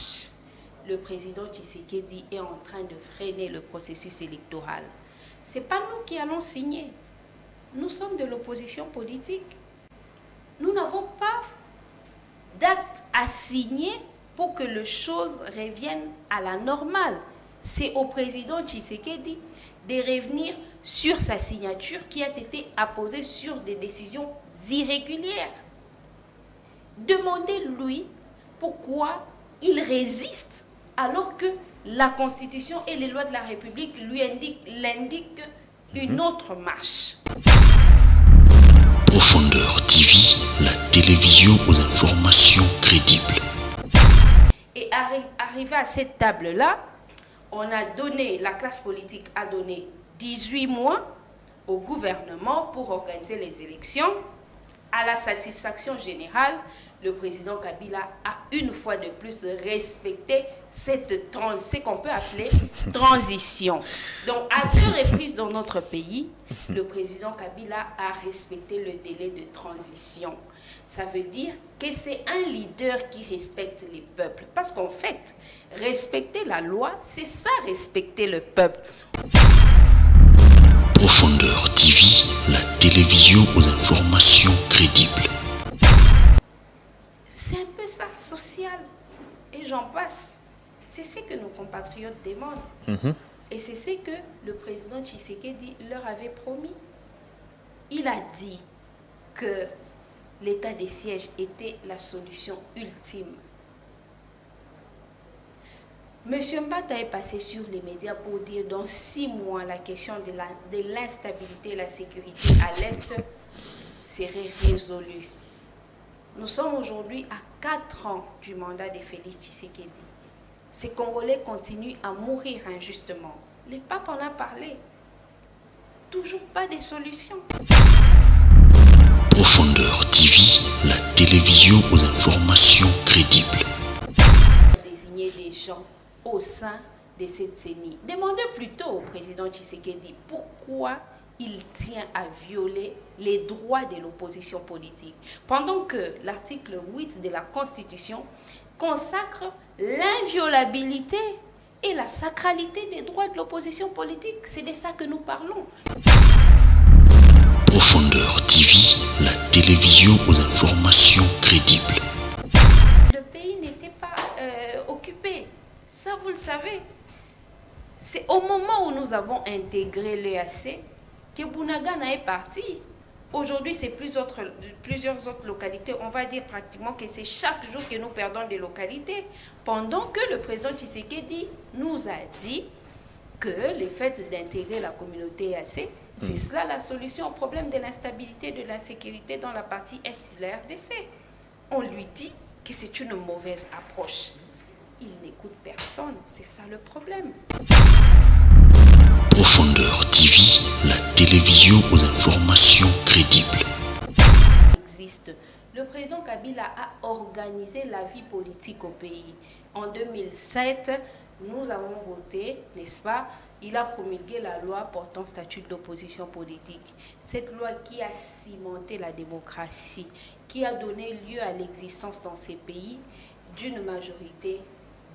marche. Le président Tshisekedi est en train de freiner le processus électoral. Ce n'est pas nous qui allons signer. Nous sommes de l'opposition politique. Nous n'avons pas d'acte à signer pour que les choses reviennent à la normale. C'est au président Tshisekedi de revenir sur sa signature qui a été apposée sur des décisions irrégulières. Demandez-lui pourquoi il résiste alors que la Constitution et les lois de la République lui l'indiquent une autre marche. Profondeur TV, la télévision aux informations crédibles. Et arrivé à cette table-là, la classe politique a donné 18 mois au gouvernement pour organiser les élections. À la satisfaction générale, le président Kabila a une fois de plus respecté ce qu'on peut appeler transition. Donc, à 2 reprises dans notre pays, le président Kabila a respecté le délai de transition. Ça veut dire que c'est un leader qui respecte les peuples. Parce qu'en fait, respecter la loi, c'est ça, respecter le peuple. Profondeur TV, la télévision aux informations crédibles. C'est un peu ça, social. Et j'en passe. C'est ce que nos compatriotes demandent. Et c'est ce que le président Tshisekedi leur avait promis. Il a dit que l'état des sièges était la solution ultime. Monsieur Mbata est passé sur les médias pour dire dans 6 mois, la question de l'instabilité et la sécurité à l'Est serait résolue. Nous sommes aujourd'hui à 4 ans du mandat de Félix Tshisekedi. Ces Congolais continuent à mourir injustement. Le pape en a parlé. Toujours pas de solution. Profondeur TV, la télévision aux informations crédibles. Désigner des gens au sein de cette CENI. Demandez plutôt au président Tshisekedi pourquoi il tient à violer les droits de l'opposition politique. Pendant que l'article 8 de la Constitution consacre l'inviolabilité et la sacralité des droits de l'opposition politique. C'est de ça que nous parlons. Profondeur TV, la télévision aux informations crédibles. Le pays n'était pas occupé. Ça, vous le savez. C'est au moment où nous avons intégré l'EAC que Bunagana est parti. Aujourd'hui, c'est plusieurs autres localités. On va dire pratiquement que c'est chaque jour que nous perdons des localités. Pendant que le président Tshisekedi nous a dit que le fait d'intégrer la communauté EAC, c'est cela la solution au problème de l'instabilité et de l'insécurité dans la partie est de la RDC. On lui dit que c'est une mauvaise approche. Il n'écoute personne, c'est ça le problème. Profondeur TV, la télévision aux informations crédibles. Existe. Le président Kabila a organisé la vie politique au pays. En 2007, nous avons voté, n'est-ce pas? Il a promulgué la loi portant statut de l'opposition politique. Cette loi qui a cimenté la démocratie, qui a donné lieu à l'existence dans ces pays d'une majorité,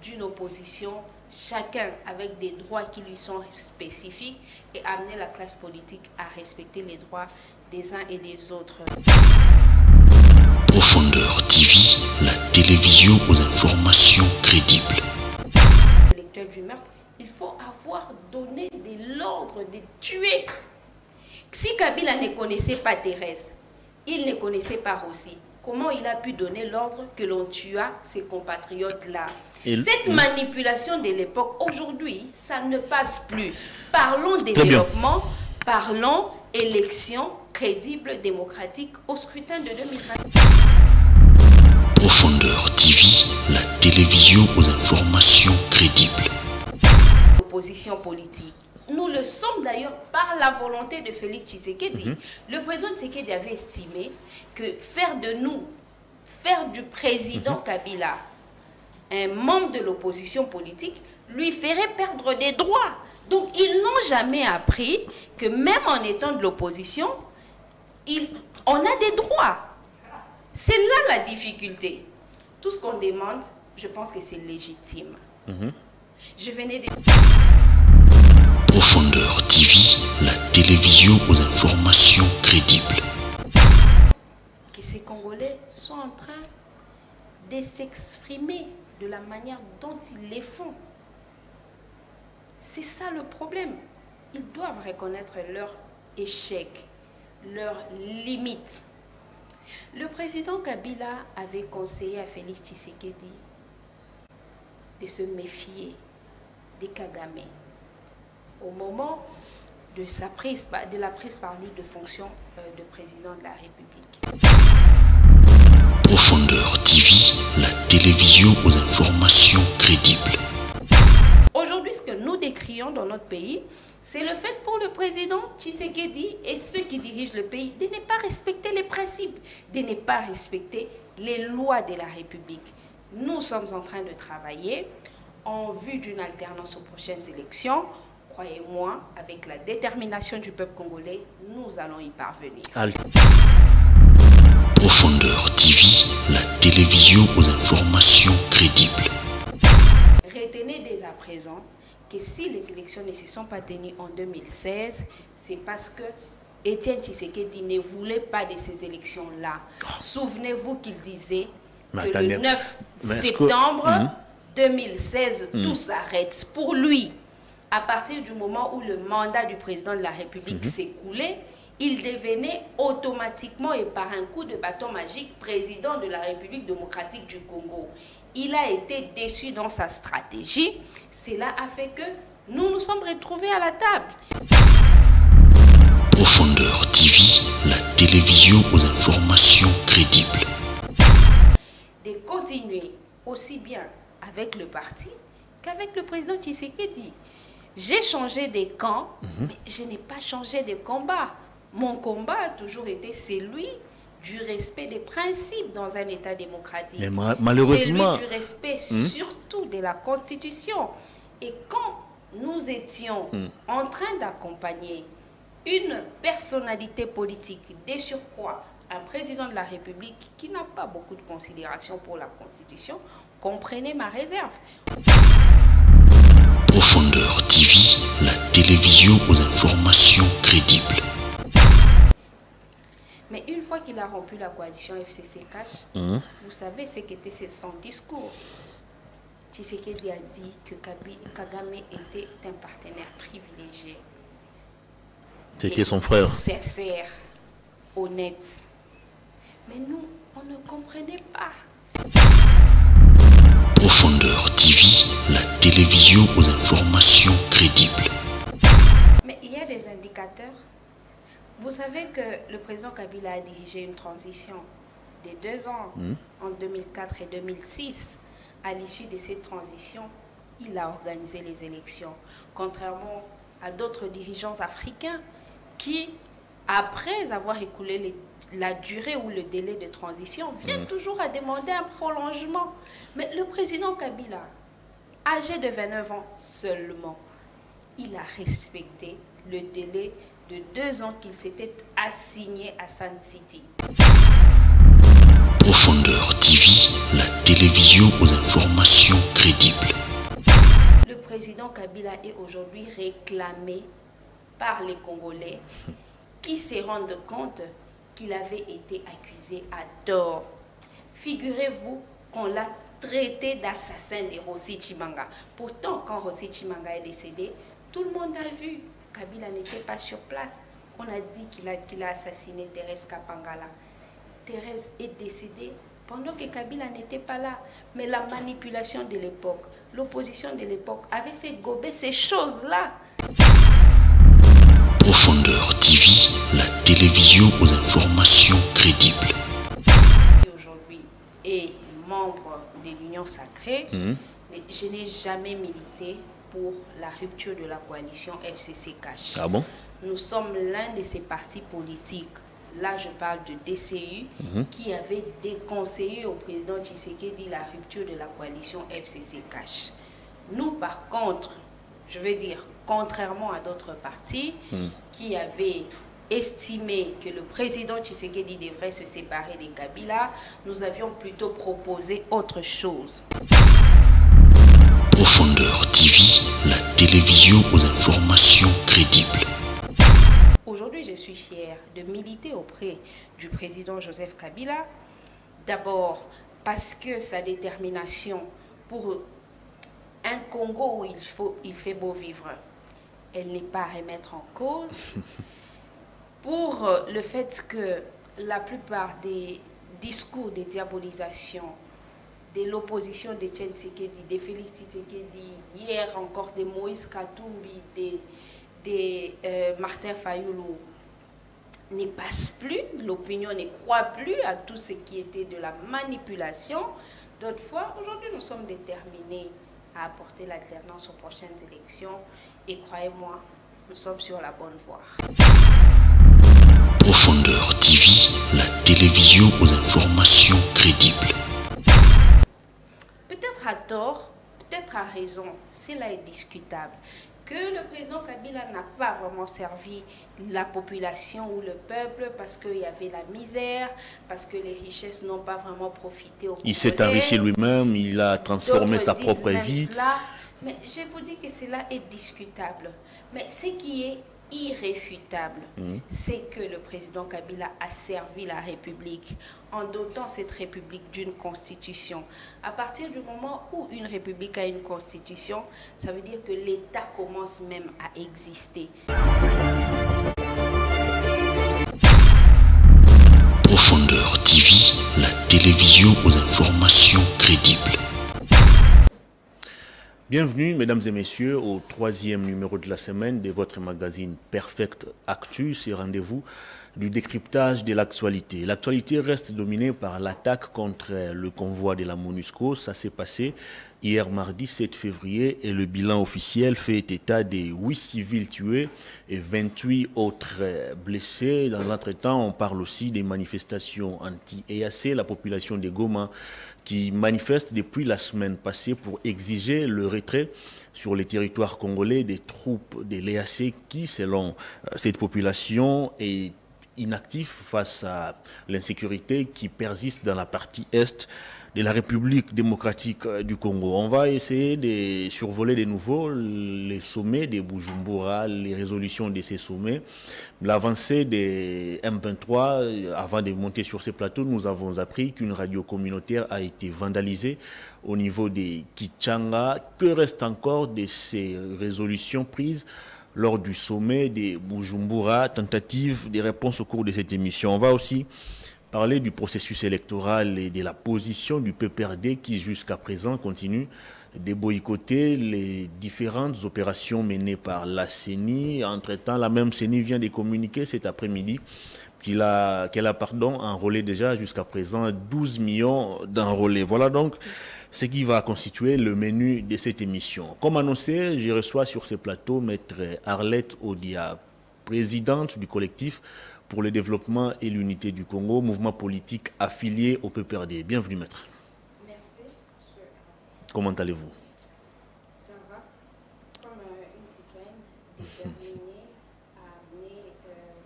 d'une opposition, chacun avec des droits qui lui sont spécifiques et amener la classe politique à respecter les droits des uns et des autres. Profondeur TV, la télévision aux informations crédibles. L'intellectuel du meurtre, il faut avoir donné de l'ordre de tuer. Si Kabila ne connaissait pas Thérèse, il ne connaissait pas Rossi. Comment il a pu donner l'ordre que l'on tua ces compatriotes-là? Cette manipulation de l'époque, aujourd'hui, ça ne passe plus. Parlons développement, parlons élection crédible, démocratique au scrutin de 2020. Profondeur TV, la télévision aux informations crédibles. L'opposition politique. Nous le sommes d'ailleurs par la volonté de Félix Tshisekedi. Le président Tshisekedi avait estimé que faire du président Kabila un membre de l'opposition politique lui ferait perdre des droits. Donc ils n'ont jamais appris que même en étant de l'opposition, on a des droits. C'est là la difficulté. Tout ce qu'on demande, je pense que c'est légitime. Je venais de... Profondeur TV, la télévision aux informations crédibles. Que ces Congolais soient en train de s'exprimer de la manière dont ils les font. C'est ça le problème. Ils doivent reconnaître leur échec, leurs limites. Le président Kabila avait conseillé à Félix Tshisekedi de se méfier des Kagame au moment de la prise par lui de fonction de président de la République. Profondeur TV, la télévision aux informations crédibles. Aujourd'hui, ce que nous décrions dans notre pays, c'est le fait pour le président Tshisekedi et ceux qui dirigent le pays de ne pas respecter les principes, de ne pas respecter les lois de la République. Nous sommes en train de travailler en vue d'une alternance aux prochaines élections. Croyez-moi, avec la détermination du peuple congolais, nous allons y parvenir. Profondeur TV, la télévision aux informations crédibles. Retenez dès à présent que si les élections ne se sont pas tenues en 2016, c'est parce que Étienne Tshisekedi ne voulait pas de ces élections-là. Souvenez-vous qu'il disait que le 9 septembre 2016, tout s'arrête. Pour lui, à partir du moment où le mandat du président de la République s'écoulait, il devenait automatiquement et par un coup de bâton magique président de la République démocratique du Congo. Il a été déçu dans sa stratégie. Cela a fait que nous nous sommes retrouvés à la table. Profondeur TV, la télévision aux informations crédibles. De continuer aussi bien avec le parti qu'avec le président Tshisekedi. J'ai changé de camp, mais je n'ai pas changé de combat. Mon combat a toujours été celui du respect des principes dans un État démocratique. Mais malheureusement... Celui du respect surtout de la Constitution. Et quand nous étions en train d'accompagner une personnalité politique, de surcroît un président de la République qui n'a pas beaucoup de considération pour la Constitution, comprenez ma réserve. Profondeur TV, la télévision aux informations crédibles. Mais une fois qu'il a rompu la coalition FCC Cash, vous savez ce qu'était son discours. Tshisekedi a dit que Kagame était un partenaire privilégié. C'était son frère. Sincère, honnête. Mais nous, on ne comprenait pas. Profondeur TV, la télévision aux informations crédibles. Mais il y a des indicateurs. Vous savez que le président Kabila a dirigé une transition de 2 ans, en 2004 et 2006. À l'issue de cette transition, il a organisé les élections. Contrairement à d'autres dirigeants africains qui, après avoir écoulé la durée ou le délai de transition, viennent toujours à demander un prolongement. Mais le président Kabila, âgé de 29 ans seulement, il a respecté le délai de 2 ans qu'il s'était assigné à Sun City. Profondeur TV, la télévision aux informations crédibles. Le président Kabila est aujourd'hui réclamé par les Congolais qui se rendent compte qu'il avait été accusé à tort. Figurez-vous qu'on l'a traité d'assassin de Rossi Tshimanga. Pourtant, quand Rossi Tshimanga est décédé, tout le monde a vu. Kabila n'était pas sur place. On a dit qu'il a assassiné Thérèse Kapangala. Thérèse est décédée pendant que Kabila n'était pas là. Mais la manipulation de l'époque, l'opposition de l'époque avait fait gober ces choses-là. Profondeur TV, la télévision aux informations crédibles. Aujourd'hui est membre de l'Union sacrée, mais je n'ai jamais milité pour la rupture de la coalition FCC Cash. Ah bon? Nous sommes l'un de ces partis politiques. Là, je parle de DCU, qui avait déconseillé au président Tshisekedi la rupture de la coalition FCC Cash. Nous, par contre, je veux dire, contrairement à d'autres partis qui avaient estimé que le président Tshisekedi devrait se séparer de Kabila, nous avions plutôt proposé autre chose. Profondeur TV, la télévision aux informations crédibles. Aujourd'hui, je suis fière de militer auprès du président Joseph Kabila. D'abord, parce que sa détermination pour un Congo où il fait beau vivre, elle n'est pas à remettre en cause. Pour le fait que la plupart des discours de diabolisation de l'opposition de Etienne Tshisekedi, de Félix Tshisekedi, hier encore de Moïse Katumbi, de Martin Fayoulou, ne passe plus, l'opinion ne croit plus à tout ce qui était de la manipulation. D'autres fois, aujourd'hui, nous sommes déterminés à apporter l'alternance aux prochaines élections et croyez-moi, nous sommes sur la bonne voie. Profondeur TV, la télévision aux informations crédibles. Peut-être à tort, peut-être à raison, cela est discutable, que le président Kabila n'a pas vraiment servi la population ou le peuple parce qu'il y avait la misère, parce que les richesses n'ont pas vraiment profité aux Congolais. Il s'est enrichi lui-même, il a transformé sa propre vie. Mais je vous dis que cela est discutable. Mais ce qui est irréfutable, c'est que le président Kabila a servi la République en dotant cette République d'une constitution. À partir du moment où une République a une constitution, ça veut dire que l'État commence même à exister. Profondeur TV, la télévision aux informations crédibles. Bienvenue, mesdames et messieurs, au 3e numéro de la semaine de votre magazine Perfect Actu. C'est rendez-vous du décryptage de l'actualité. L'actualité reste dominée par l'attaque contre le convoi de la MONUSCO. Ça s'est passé hier mardi 7 février et le bilan officiel fait état de 8 civils tués et 28 autres blessés. Dans l'entretemps, on parle aussi des manifestations anti-EAC, la population de Goma qui manifeste depuis la semaine passée pour exiger le retrait sur les territoires congolais des troupes de l'EAC qui, selon cette population, est inactif face à l'insécurité qui persiste dans la partie est de la République démocratique du Congo. On va essayer de survoler de nouveau les sommets de Bujumbura, les résolutions de ces sommets. L'avancée des M23, avant de monter sur ces plateaux, nous avons appris qu'une radio communautaire a été vandalisée au niveau de Kichanga. Que reste encore de ces résolutions prises lors du sommet de Bujumbura? Tentative de réponse au cours de cette émission. On va aussi parler du processus électoral et de la position du PPRD qui jusqu'à présent continue de boycotter les différentes opérations menées par la CENI. Entre-temps, la même CENI vient de communiquer cet après-midi qu'elle a enrôlé déjà jusqu'à présent 12 millions d'enrôlés. Voilà donc ce qui va constituer le menu de cette émission. Comme annoncé, je reçois sur ce plateau Maître Arlette Odia, présidente du collectif pour le développement et l'unité du Congo, mouvement politique affilié au PPRD. Bienvenue, maître. Merci. Comment allez-vous? Ça va. Comme une citoyenne déterminée à amener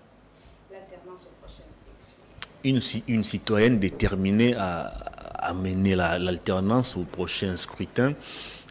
l'alternance aux prochaines élections. Une citoyenne déterminée à amener l'alternance au prochain scrutin.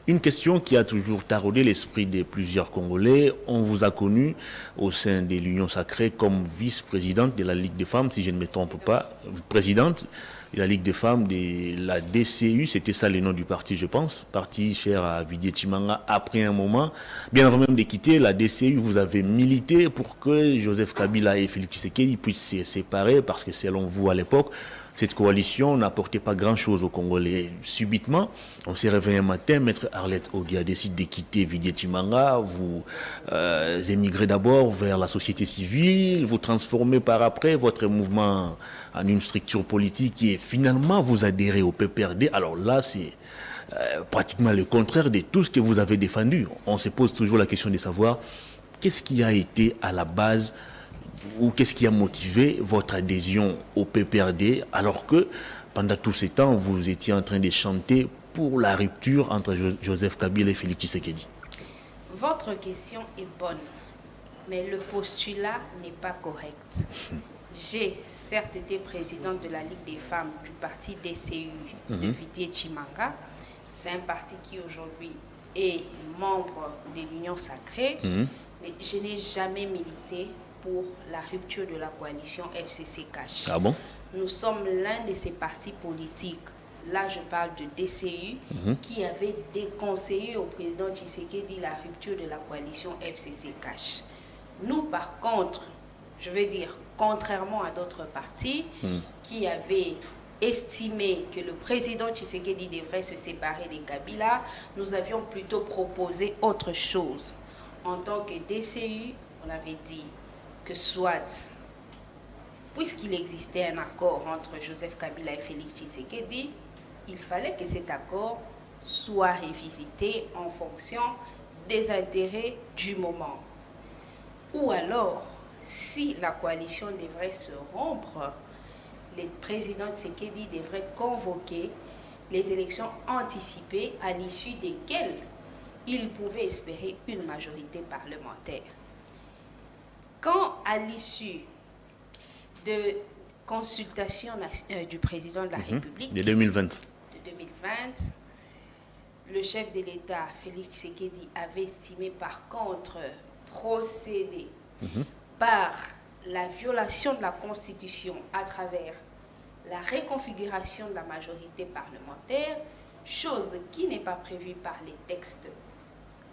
Une question qui a toujours taraudé l'esprit de plusieurs Congolais. On vous a connu au sein de l'Union Sacrée comme vice-présidente de la Ligue des femmes, si je ne me trompe pas, présidente de la Ligue des femmes de la DCU, c'était ça le nom du parti, je pense, parti cher à Vidier Chimanga. Après un moment, bien avant même de quitter la DCU, vous avez milité pour que Joseph Kabila et Félix Tshisekedi puissent se séparer, parce que selon vous à l'époque, cette coalition n'apportait pas grand-chose aux Congolais. Subitement, on s'est réveillé un matin, Maître Arlette Odia décide de quitter Vidier Chimanga, vous émigrez d'abord vers la société civile, vous transformez par après votre mouvement en une structure politique et finalement vous adhérez au PPRD. Alors là, c'est pratiquement le contraire de tout ce que vous avez défendu. On se pose toujours la question de savoir qu'est-ce qui a été à la base ou qu'est-ce qui a motivé votre adhésion au PPRD alors que pendant tous ces temps, vous étiez en train de chanter pour la rupture entre Joseph Kabila et Félix Tshisekedi? Votre question est bonne. Mais le postulat n'est pas correct. J'ai certes été présidente de la Ligue des femmes du parti DCU de Vitier Chimanga. C'est un parti qui aujourd'hui est membre de l'Union sacrée, mais je n'ai jamais milité pour la rupture de la coalition FCC-CACH. Ah bon? Nous sommes l'un de ces partis politiques, là je parle de DCU, qui avait déconseillé au président Tshisekedi la rupture de la coalition FCC-CACH. Nous par contre, je veux dire, contrairement à d'autres partis qui avaient estimé que le président Tshisekedi devrait se séparer des Kabila, nous avions plutôt proposé autre chose. En tant que DCU, on avait dit que soit, puisqu'il existait un accord entre Joseph Kabila et Félix Tshisekedi, il fallait que cet accord soit révisité en fonction des intérêts du moment. Ou alors, si la coalition devrait se rompre, le président Tshisekedi devrait convoquer les élections anticipées à l'issue desquelles il pouvait espérer une majorité parlementaire. Quand, à l'issue de consultation du président de la République de 2020, le chef de l'État, Félix Tshisekedi, avait estimé par contre procéder par la violation de la Constitution à travers la reconfiguration de la majorité parlementaire, chose qui n'est pas prévue par les textes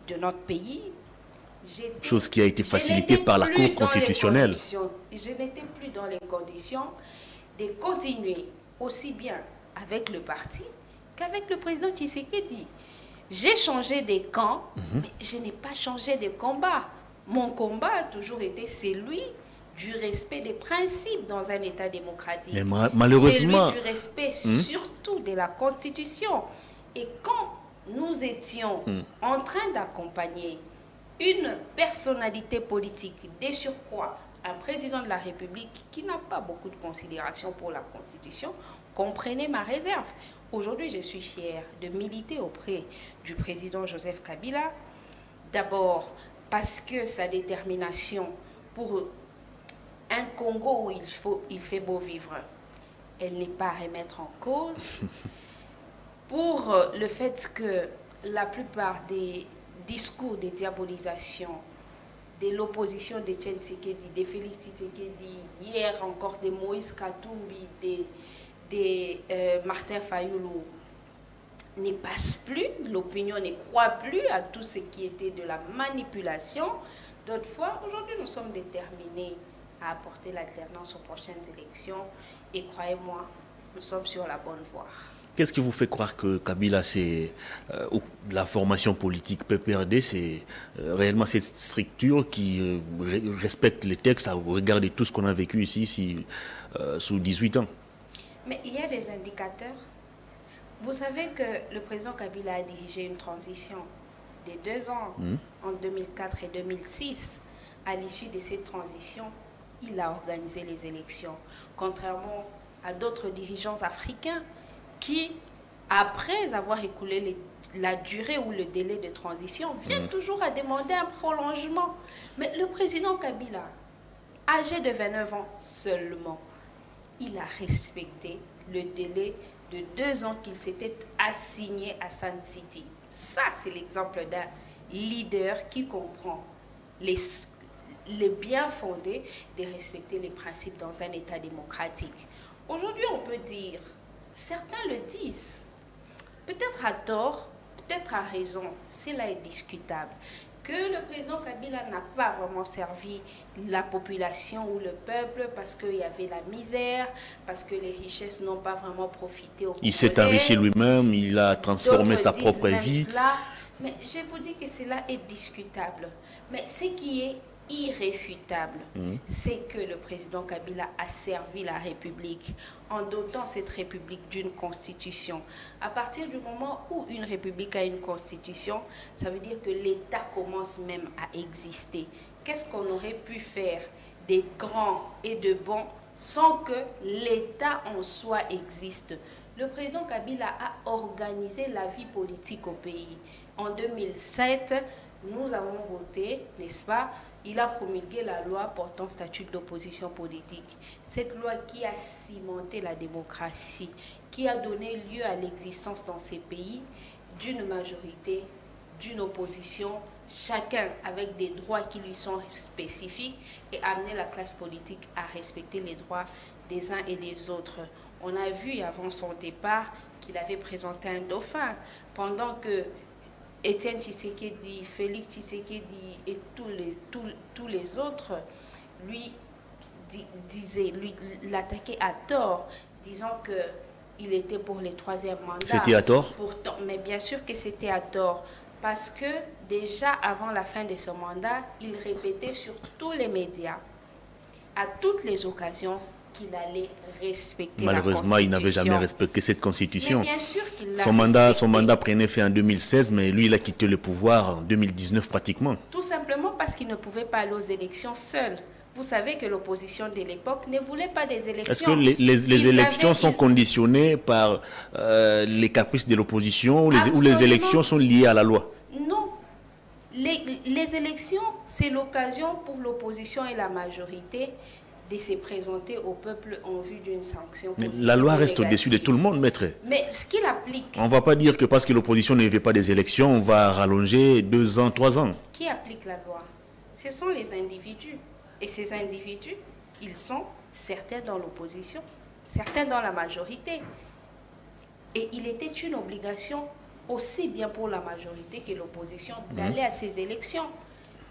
de notre pays. Chose qui a été facilitée par la Cour constitutionnelle. Je n'étais plus dans les conditions de continuer aussi bien avec le parti qu'avec le président Tshisekedi. J'ai changé de camp, mais je n'ai pas changé de combat. Mon combat a toujours été celui du respect des principes dans un État démocratique. Mais malheureusement... Celui du respect surtout de la Constitution. Et quand nous étions en train d'accompagner une personnalité politique, de surcroît un président de la République qui n'a pas beaucoup de considération pour la Constitution, comprenez ma réserve. Aujourd'hui, je suis fière de militer auprès du président Joseph Kabila. D'abord, parce que sa détermination pour un Congo où il fait beau vivre, elle n'est pas à remettre en cause. Pour le fait que la plupart des discours de diabolisation de l'opposition de Etienne Tshisekedi, de Félix Tshisekedi, hier encore de Moïse Katumbi, de Martin Fayoulou, ne passe plus, l'opinion ne croit plus à tout ce qui était de la manipulation. D'autres fois, aujourd'hui, nous sommes déterminés à apporter l'alternance aux prochaines élections et croyez-moi, nous sommes sur la bonne voie. Qu'est-ce qui vous fait croire que Kabila, la formation politique PPRD, c'est réellement cette structure qui respecte les textes à regarder tout ce qu'on a vécu ici sous 18 ans? Mais il y a des indicateurs. Vous savez que le président Kabila a dirigé une transition de 2 ans, en 2004 et 2006. À l'issue de cette transition, il a organisé les élections. Contrairement à d'autres dirigeants africains qui, après avoir écoulé la durée ou le délai de transition, viennent toujours à demander un prolongement. Mais le président Kabila, âgé de 29 ans seulement, il a respecté le délai de 2 ans qu'il s'était assigné à Sun City. Ça, c'est l'exemple d'un leader qui comprend les bien fondés de respecter les principes dans un État démocratique. Aujourd'hui, on peut dire, certains le disent, peut-être à tort, peut-être à raison, cela est discutable, que le président Kabila n'a pas vraiment servi la population ou le peuple parce qu'il y avait la misère, parce que les richesses n'ont pas vraiment profité au Congolais. Il s'est enrichi lui-même, il a transformé sa propre vie. Cela, mais je vous dis que cela est discutable. Mais ce qui est irréfutable, c'est que le président Kabila a servi la République en dotant cette République d'une constitution. À partir du moment où une République a une constitution, ça veut dire que l'État commence même à exister. Qu'est-ce qu'on aurait pu faire des grands et de bons sans que l'État en soi existe? Le président Kabila a organisé la vie politique au pays. En 2007, nous avons voté, n'est-ce pas? Il a promulgué la loi portant statut de l'opposition politique. Cette loi qui a cimenté la démocratie, qui a donné lieu à l'existence dans ces pays d'une majorité, d'une opposition, chacun avec des droits qui lui sont spécifiques et amener la classe politique à respecter les droits des uns et des autres. On a vu avant son départ qu'il avait présenté un dauphin pendant que Étienne Tshisekedi, Félix Tshisekedi et tous les autres lui l'attaquaient à tort, disant qu'il était pour les troisième mandats. C'était à tort? Pourtant, mais bien sûr que c'était à tort. Parce que déjà avant la fin de ce mandat, il répétait sur tous les médias, à toutes les occasions, qu'il allait respecter la Constitution. Malheureusement, il n'avait jamais respecté cette Constitution. Mais bien sûr qu'il l'a son mandat prenait fin en 2016, mais lui, il a quitté le pouvoir en 2019 pratiquement. Tout simplement parce qu'il ne pouvait pas aller aux élections seul. Vous savez que l'opposition de l'époque ne voulait pas des élections. Est-ce que les élections sont conditionnées par les caprices de l'opposition ou les élections sont liées à la loi? Non. Les élections, c'est l'occasion pour l'opposition et la majorité de se présenter au peuple en vue d'une sanction. Mais la loi reste au-dessus de tout le monde, maître. Mais ce qu'il applique... On ne va pas dire que parce que l'opposition ne veut pas des élections, on va rallonger 2 ans, 3 ans. Qui applique la loi? Ce sont les individus. Et ces individus, ils sont certains dans l'opposition, certains dans la majorité. Et il était une obligation aussi bien pour la majorité que l'opposition d'aller à ces élections.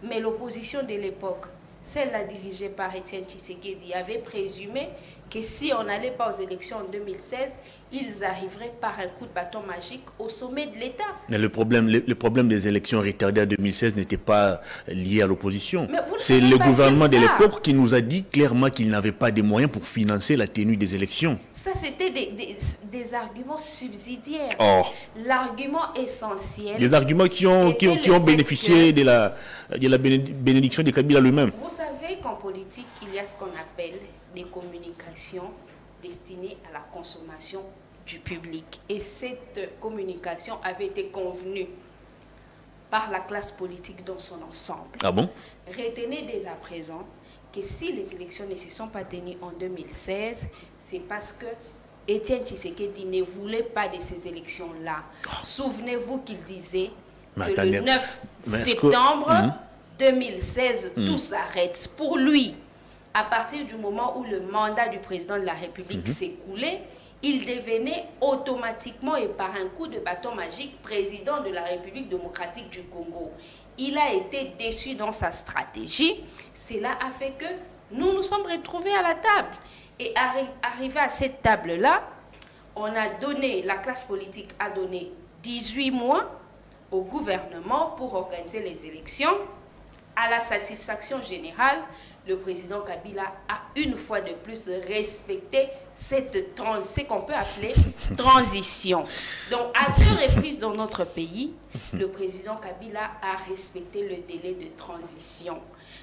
Mais l'opposition de l'époque, celle-là dirigée par Étienne Tshisekedi, avait présumé que si on n'allait pas aux élections en 2016, ils arriveraient par un coup de bâton magique au sommet de l'État. Mais le problème des élections retardées en 2016 n'était pas lié à l'opposition. C'est le gouvernement de l'époque qui nous a dit clairement qu'il n'avait pas de moyens pour financer la tenue des élections. Ça, c'était des arguments subsidiaires. Or, l'argument essentiel... Des arguments qui ont bénéficié de la bénédiction de Kabila lui-même. Vous savez qu'en politique, il y a ce qu'on appelle des communications destinées à la consommation du public. Et cette communication avait été convenue par la classe politique dans son ensemble. Ah bon? Retenez dès à présent que si les élections ne se sont pas tenues en 2016, c'est parce que Étienne Tshisekedi ne voulait pas de ces élections-là. Souvenez-vous qu'il disait que le 9 septembre 2016, tout s'arrête. Pour lui, à partir du moment où le mandat du président de la République s'écoulait, il devenait automatiquement et par un coup de bâton magique président de la République démocratique du Congo. Il a été déçu dans sa stratégie. Cela a fait que nous nous sommes retrouvés à la table. Et arrivé à cette table-là, la classe politique a donné 18 mois au gouvernement pour organiser les élections. À la satisfaction générale, le président Kabila a une fois de plus respecté ce qu'on peut appeler transition. Donc, à 2 reprises dans notre pays, le président Kabila a respecté le délai de transition.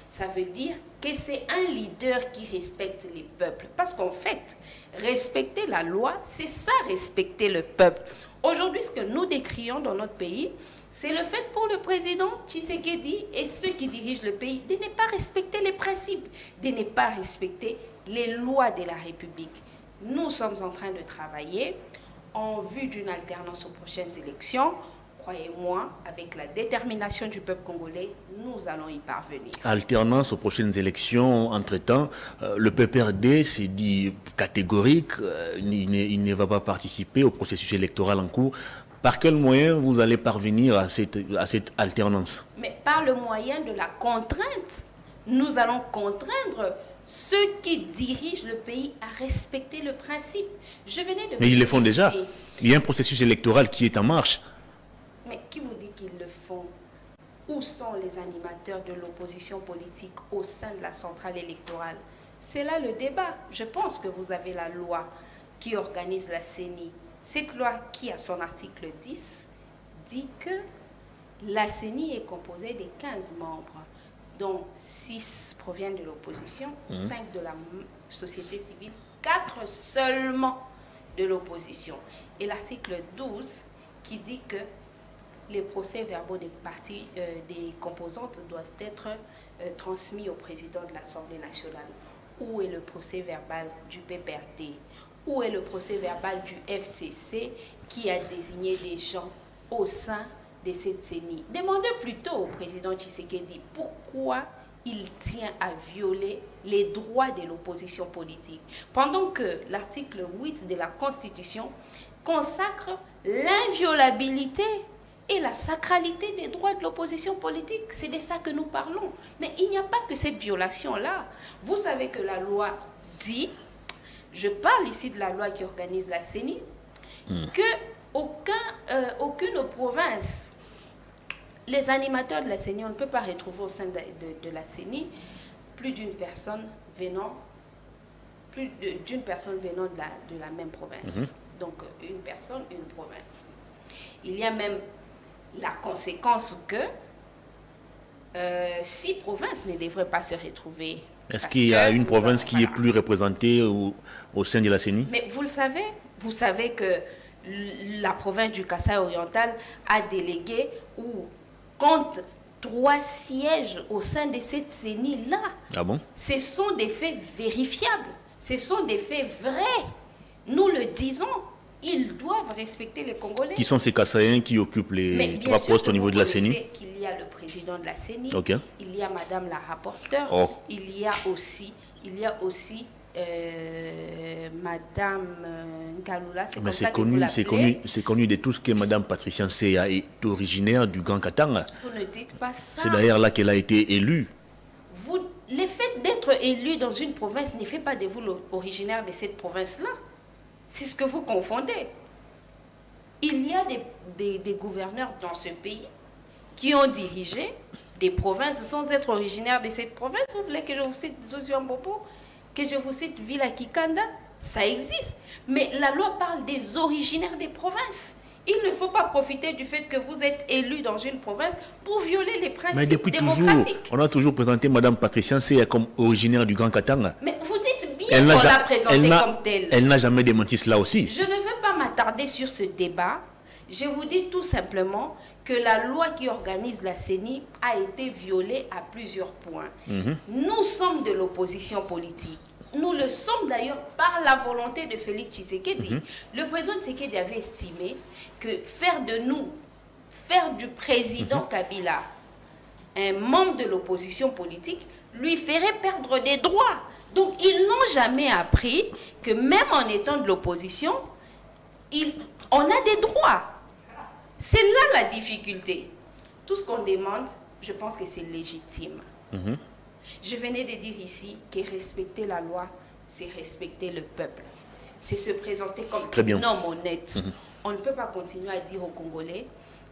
Ça veut dire que c'est un leader qui respecte les peuples. Parce qu'en fait, respecter la loi, c'est ça, respecter le peuple. Aujourd'hui, ce que nous décrions dans notre pays, c'est le fait pour le président Tshisekedi et ceux qui dirigent le pays de ne pas respecter les principes, de ne pas respecter les lois de la République. Nous sommes en train de travailler en vue d'une alternance aux prochaines élections. Croyez-moi, avec la détermination du peuple congolais, nous allons y parvenir. Alternance aux prochaines élections. Entre-temps, le PPRD s'est dit catégorique, il ne va pas participer au processus électoral en cours. Par quel moyen vous allez parvenir à cette alternance? Mais par le moyen de la contrainte. Nous allons contraindre ceux qui dirigent le pays à respecter le principe. Mais ils le font déjà. Il y a un processus électoral qui est en marche. Mais qui vous dit qu'ils le font? Où sont les animateurs de l'opposition politique au sein de la centrale électorale? C'est là le débat. Je pense que vous avez la loi qui organise la CENI. Cette loi qui, à son article 10, dit que la CENI est composée de 15 membres, dont 6 proviennent de l'opposition, 5 de la société civile, 4 seulement de l'opposition. Et l'article 12 qui dit que les procès-verbaux des parties, des composantes doivent être transmis au président de l'Assemblée nationale. Où est le procès-verbal du PPRD? Où est le procès-verbal du FCC qui a désigné des gens au sein de cette CENI? Demandez plutôt au président Tshisekedi pourquoi il tient à violer les droits de l'opposition politique. Pendant que l'article 8 de la Constitution consacre l'inviolabilité et la sacralité des droits de l'opposition politique. C'est de ça que nous parlons. Mais il n'y a pas que cette violation-là. Vous savez que la loi dit, je parle ici de la loi qui organise la CENI, que aucune province, les animateurs de la CENI, on ne peut pas retrouver au sein de la CENI plus d'une personne venant de la même province. Donc, une personne, une province. Il y a même la conséquence que 6 provinces ne devraient pas se retrouver. Est-ce qu'il y a une province qui est plus représentée au sein de la CENI? Mais vous savez que la province du Kasaï oriental a délégué ou compte 3 sièges au sein de cette CENI-là. Ah bon? Ce sont des faits vérifiables. Ce sont des faits vrais. Nous le disons. Ils doivent respecter les Congolais. Qui sont ces Kassaïens qui occupent les 3 postes au niveau de la CENI? Il y a le président de la CENI, il y a Madame la rapporteure, il y a aussi Madame Ngalula. Mais c'est connu de tous que Madame Patricia Nseya est originaire du Grand Katanga. Vous ne dites pas ça. C'est d'ailleurs là qu'elle a été élue. Le fait d'être élu dans une province ne fait pas de vous originaire de cette province-là. C'est ce que vous confondez. Il y a des gouverneurs dans ce pays qui ont dirigé des provinces sans être originaires de cette province. Vous voulez que je vous cite Zozio Mbopo, que je vous cite Villa Kikanda? Ça existe. Mais la loi parle des originaires des provinces. Il ne faut pas profiter du fait que vous êtes élu dans une province pour violer les principes Mais depuis démocratiques. Toujours, on a toujours présenté Mme Patricia Nseya comme originaire du Grand Katanga. Mais vous dites bien qu'on l'a présentée comme telle. Elle n'a jamais démenti cela aussi. Je ne veux pas m'attarder sur ce débat. Je vous dis tout simplement que la loi qui organise la CENI a été violée à plusieurs points. Nous sommes de l'opposition politique. Nous le sommes d'ailleurs par la volonté de Félix Tshisekedi. Le président Tshisekedi avait estimé que faire du président Kabila un membre de l'opposition politique lui ferait perdre des droits. Donc ils n'ont jamais appris que même en étant de l'opposition, on a des droits. C'est là la difficulté. Tout ce qu'on demande, je pense que c'est légitime. Je venais de dire ici que respecter la loi, c'est respecter le peuple. C'est se présenter comme un homme honnête. On ne peut pas continuer à dire aux Congolais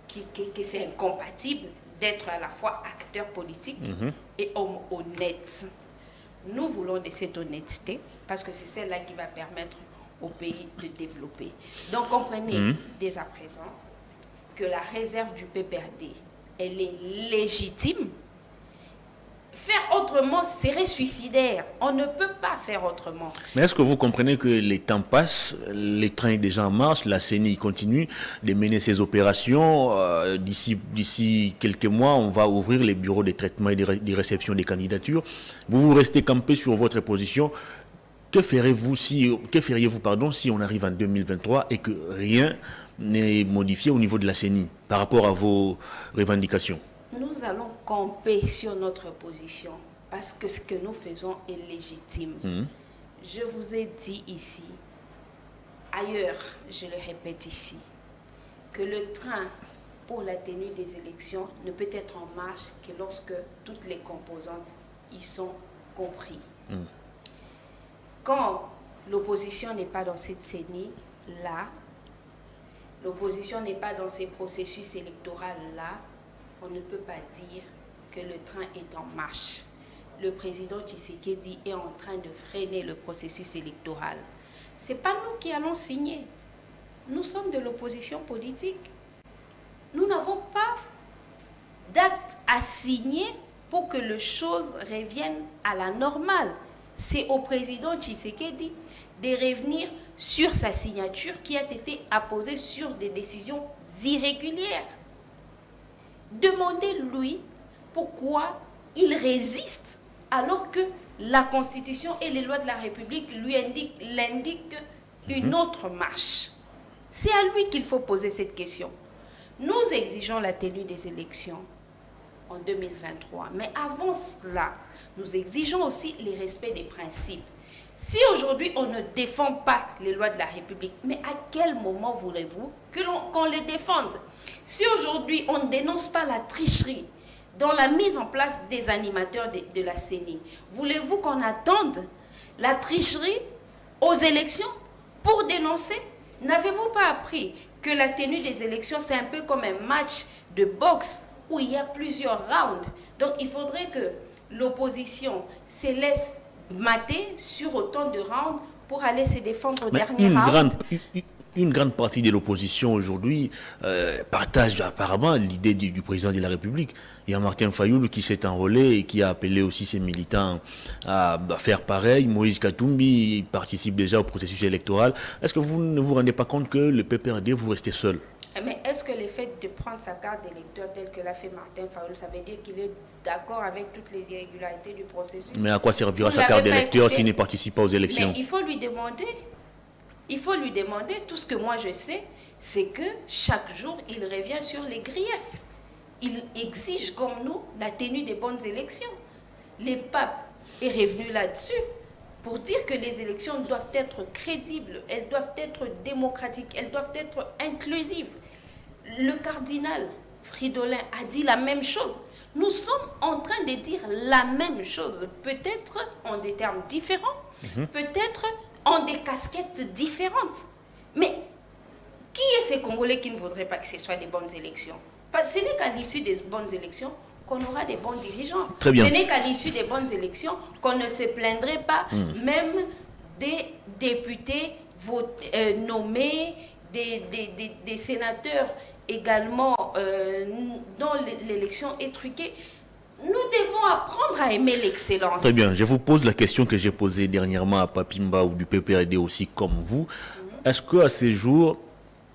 que c'est incompatible d'être à la fois acteur politique et homme honnête. Nous voulons de cette honnêteté parce que c'est celle-là qui va permettre au pays de développer. Donc comprenez dès à présent que la réserve du PPRD, elle est légitime. Faire autrement serait suicidaire. On ne peut pas faire autrement. Mais est-ce que vous comprenez que les temps passent, les trains est déjà en marche, la CENI continue de mener ses opérations. D'ici quelques mois, on va ouvrir les bureaux de traitement et de réception des candidatures. Vous restez campé sur votre position. Que feriez-vous si on arrive en 2023 et que rien n'est modifié au niveau de la CENI par rapport à vos revendications? Nous allons camper sur notre position parce que ce que nous faisons est légitime. Je vous ai dit ici, ailleurs, je le répète ici, que le train pour la tenue des élections ne peut être en marche que lorsque toutes les composantes y sont comprises. Quand l'opposition n'est pas dans cette CENI-là, l'opposition n'est pas dans ces processus électoraux-là, on ne peut pas dire que le train est en marche. Le président Tshisekedi est en train de freiner le processus électoral. Ce n'est pas nous qui allons signer. Nous sommes de l'opposition politique. Nous n'avons pas d'acte à signer pour que les choses reviennent à la normale. C'est au président Tshisekedi de revenir sur sa signature qui a été apposée sur des décisions irrégulières. Demandez-lui pourquoi il résiste alors que la Constitution et les lois de la République lui l'indiquent une autre marche. C'est à lui qu'il faut poser cette question. Nous exigeons la tenue des élections en 2023, mais avant cela, nous exigeons aussi le respect des principes. Si aujourd'hui on ne défend pas les lois de la République, mais à quel moment voulez-vous qu'on les défende? Si aujourd'hui on ne dénonce pas la tricherie dans la mise en place des animateurs de la CENI, voulez-vous qu'on attende la tricherie aux élections pour dénoncer? N'avez-vous pas appris que la tenue des élections, c'est un peu comme un match de boxe où il y a plusieurs rounds? Donc il faudrait que l'opposition se laisse mater sur autant de rounds pour aller se défendre au dernier round. Une grande partie de l'opposition aujourd'hui partage apparemment l'idée du président de la République. Il y a Martin Fayoulou qui s'est enrôlé et qui a appelé aussi ses militants à faire pareil. Moïse Katumbi participe déjà au processus électoral. Est-ce que vous ne vous rendez pas compte que le PPRD, vous restez seul? Mais est-ce que le fait de prendre sa carte d'électeur tel que l'a fait Martin Fayoulou, ça veut dire qu'il est d'accord avec toutes les irrégularités du processus? Mais à quoi servira sa carte d'électeur s'il ne participe pas aux élections? Mais il faut lui demander. Il faut lui demander. Tout ce que moi je sais, c'est que chaque jour, il revient sur les griefs. Il exige comme nous la tenue des bonnes élections. Le pape est revenu là-dessus pour dire que les élections doivent être crédibles, elles doivent être démocratiques, elles doivent être inclusives. Le cardinal Fridolin a dit la même chose. Nous sommes en train de dire la même chose, peut-être en des termes différents, peut-être en des casquettes différentes. Mais qui est ces Congolais qui ne voudraient pas que ce soit des bonnes élections? Parce que ce n'est qu'à l'issue des bonnes élections qu'on aura des bons dirigeants. Très bien. Ce n'est qu'à l'issue des bonnes élections qu'on ne se plaindrait pas même des députés nommés, des sénateurs également dont l'élection est truquée. Nous devons apprendre à aimer l'excellence. Très bien. Je vous pose la question que j'ai posée dernièrement à Papimba ou du PPRD aussi comme vous. Est-ce qu'à ces jours,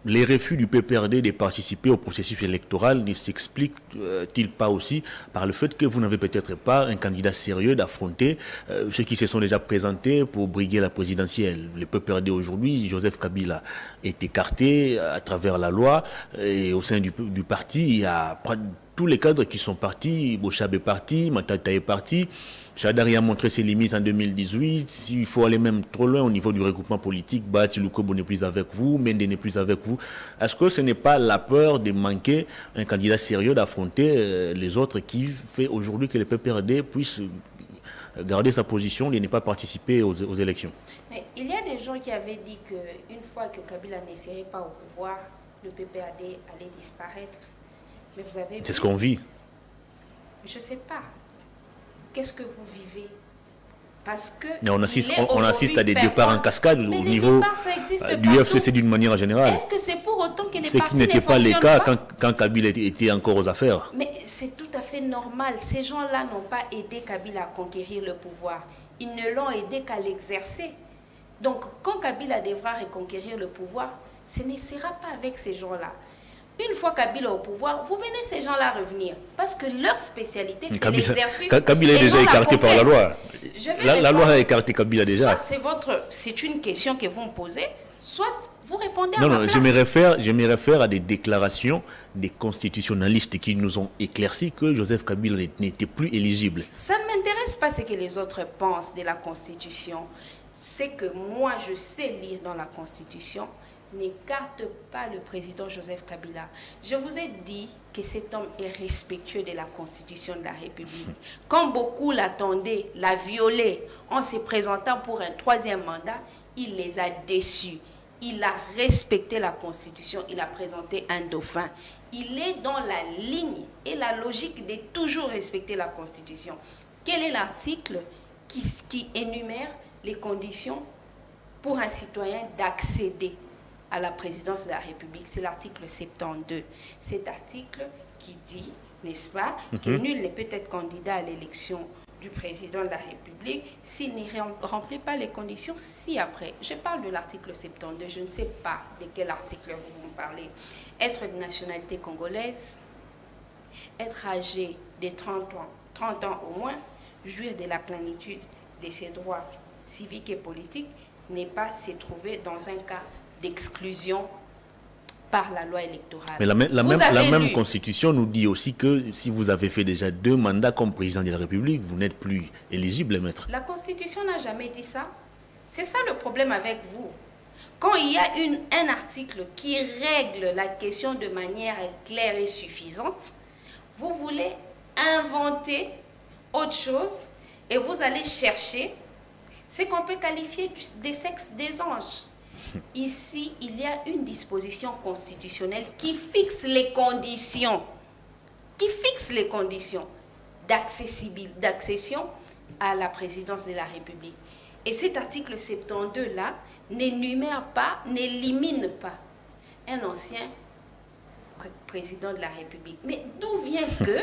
les refus du PPRD de participer au processus électoral ne s'expliquent-ils pas aussi par le fait que vous n'avez peut-être pas un candidat sérieux d'affronter ceux qui se sont déjà présentés pour briguer la présidentielle? Le PPRD aujourd'hui, Joseph Kabila est écarté à travers la loi et au sein du parti, il y a tous les cadres qui sont partis. Bochab est parti, Matata est parti. Chadari a montré ses limites en 2018. S'il faut aller même trop loin au niveau du regroupement politique, Bati Lukobo n'est plus avec vous, Mende n'est plus avec vous. Est-ce que ce n'est pas la peur de manquer un candidat sérieux d'affronter les autres qui fait aujourd'hui que le PPRD puisse garder sa position et ne pas participer aux élections? Mais il y a des gens qui avaient dit qu'une fois que Kabila ne serait pas au pouvoir, le PPRD allait disparaître. Mais vous avez vu, c'est ce qu'on vit. Je ne sais pas. Qu'est-ce que vous vivez? Parce que mais on assiste à des départs en cascade au niveau du FCC d'une manière générale. Est-ce que c'est pour autant que les partis ne fonctionnent n'était pas le cas pas? quand Kabila était encore aux affaires. Mais c'est tout à fait normal. Ces gens-là n'ont pas aidé Kabila à conquérir le pouvoir. Ils ne l'ont aidé qu'à l'exercer. Donc, quand Kabila devra reconquérir le pouvoir, ce ne sera pas avec ces gens-là. Une fois Kabila au pouvoir, vous venez ces gens-là revenir. Parce que leur spécialité, c'est l'exercice. Kabila est déjà écarté par la loi. La loi a écarté Kabila déjà. Soit c'est une question que vous me posez, soit vous répondez à ma place. Je me réfère à des déclarations des constitutionnalistes qui nous ont éclairci que Joseph Kabila n'était plus éligible. Ça ne m'intéresse pas ce que les autres pensent de la Constitution. C'est que moi, je sais lire dans la Constitution, n'écarte pas le président Joseph Kabila. Je vous ai dit que cet homme est respectueux de la Constitution de la République. Quand beaucoup l'attendaient, l'a violé en se présentant pour un troisième mandat, il les a déçus. Il a respecté la Constitution, il a présenté un dauphin. Il est dans la ligne et la logique de toujours respecter la Constitution. Quel est l'article qui énumère les conditions pour un citoyen d'accéder à la présidence de la République? C'est l'article 72. Cet article qui dit, n'est-ce pas, que nul ne peut être candidat à l'élection du président de la République s'il ne remplit pas les conditions ci-après. Je parle de l'article 72, je ne sais pas de quel article vous me parlez. Être de nationalité congolaise, être âgé de 30 ans au moins, jouir de la plénitude de ses droits civiques et politiques, n'est pas se trouver dans un cas d'exclusion par la loi électorale. Mais la même constitution nous dit aussi que si vous avez fait déjà 2 mandats comme président de la République, vous n'êtes plus éligible, maître. La constitution n'a jamais dit ça. C'est ça le problème avec vous. Quand il y a un article qui règle la question de manière claire et suffisante, vous voulez inventer autre chose et vous allez chercher ce qu'on peut qualifier des sexes des anges. Ici, il y a une disposition constitutionnelle qui fixe les conditions, d'accession à la présidence de la République. Et cet article 72-là n'énumère pas, n'élimine pas un ancien président de la République. Mais d'où vient que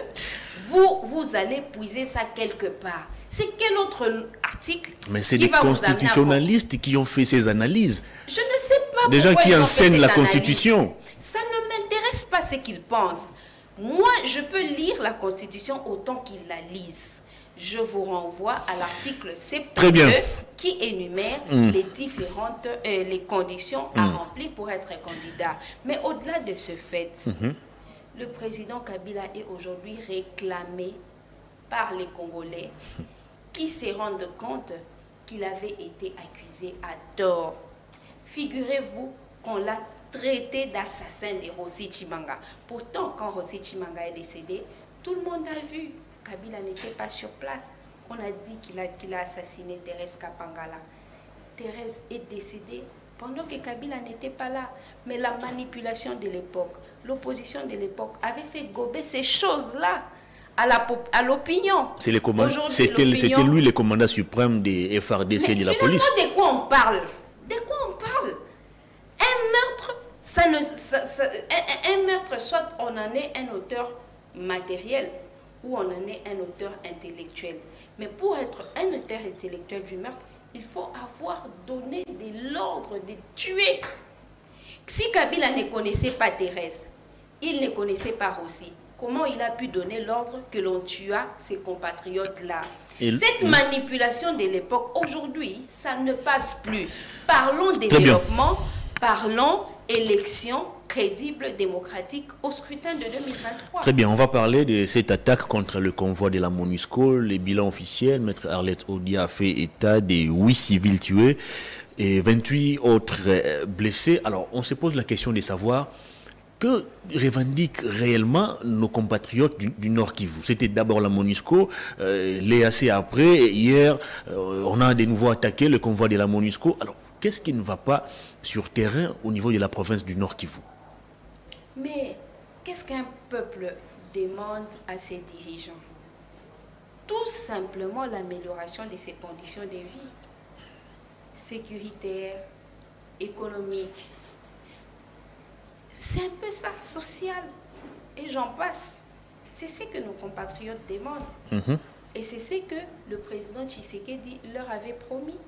vous allez puiser ça quelque part? C'est quel autre article? Mais c'est des constitutionnalistes qui ont fait ces analyses. Je ne sais pas des gens qui enseignent la Constitution. Ça ne m'intéresse pas ce qu'ils pensent. Moi, je peux lire la Constitution autant qu'ils la lisent. Je vous renvoie à l'article 72 qui énumère les conditions à remplir pour être candidat. Mais au-delà de ce fait, le président Kabila est aujourd'hui réclamé par les Congolais qui se rendent compte qu'il avait été accusé à tort. Figurez-vous qu'on l'a traité d'assassin de Rossi Chimanga. Pourtant, quand Rossi Chimanga est décédé, tout le monde a vu. Kabila n'était pas sur place. On a dit qu'il a assassiné Thérèse Kapangala. Thérèse est décédée pendant que Kabila n'était pas là. Mais la manipulation de l'époque, l'opposition de l'époque avait fait gober ces choses-là à l'opinion. C'était lui le commandant suprême des FRDC et de la police. De quoi on parle? De quoi on parle? Un meurtre, soit on en est un auteur matériel ou on en est un auteur intellectuel. Mais pour être un auteur intellectuel du meurtre, il faut avoir donné l'ordre de tuer. Si Kabila ne connaissait pas Thérèse, il ne connaissait pas Rossi, comment il a pu donner l'ordre que l'on tua ces compatriotes-là? Cette manipulation de l'époque, aujourd'hui, ça ne passe plus. Parlons développement, parlons élection crédible, démocratique au scrutin de 2023. Très bien, on va parler de cette attaque contre le convoi de la MONUSCO. Les bilans officiels, Maître Arlette Odia a fait état de 8 civils tués et 28 autres blessés. Alors, on se pose la question de savoir que revendiquent réellement nos compatriotes du Nord Kivu. C'était d'abord la MONUSCO, l'EAC après, et hier, on a de nouveau attaqué le convoi de la MONUSCO. Alors, qu'est-ce qui ne va pas sur terrain au niveau de la province du Nord Kivu? Mais qu'est-ce qu'un peuple demande à ses dirigeants? Tout simplement l'amélioration de ses conditions de vie, sécuritaires, économiques. C'est un peu ça, social. Et j'en passe. C'est ce que nos compatriotes demandent. Et c'est ce que le président Tshisekedi leur avait promis.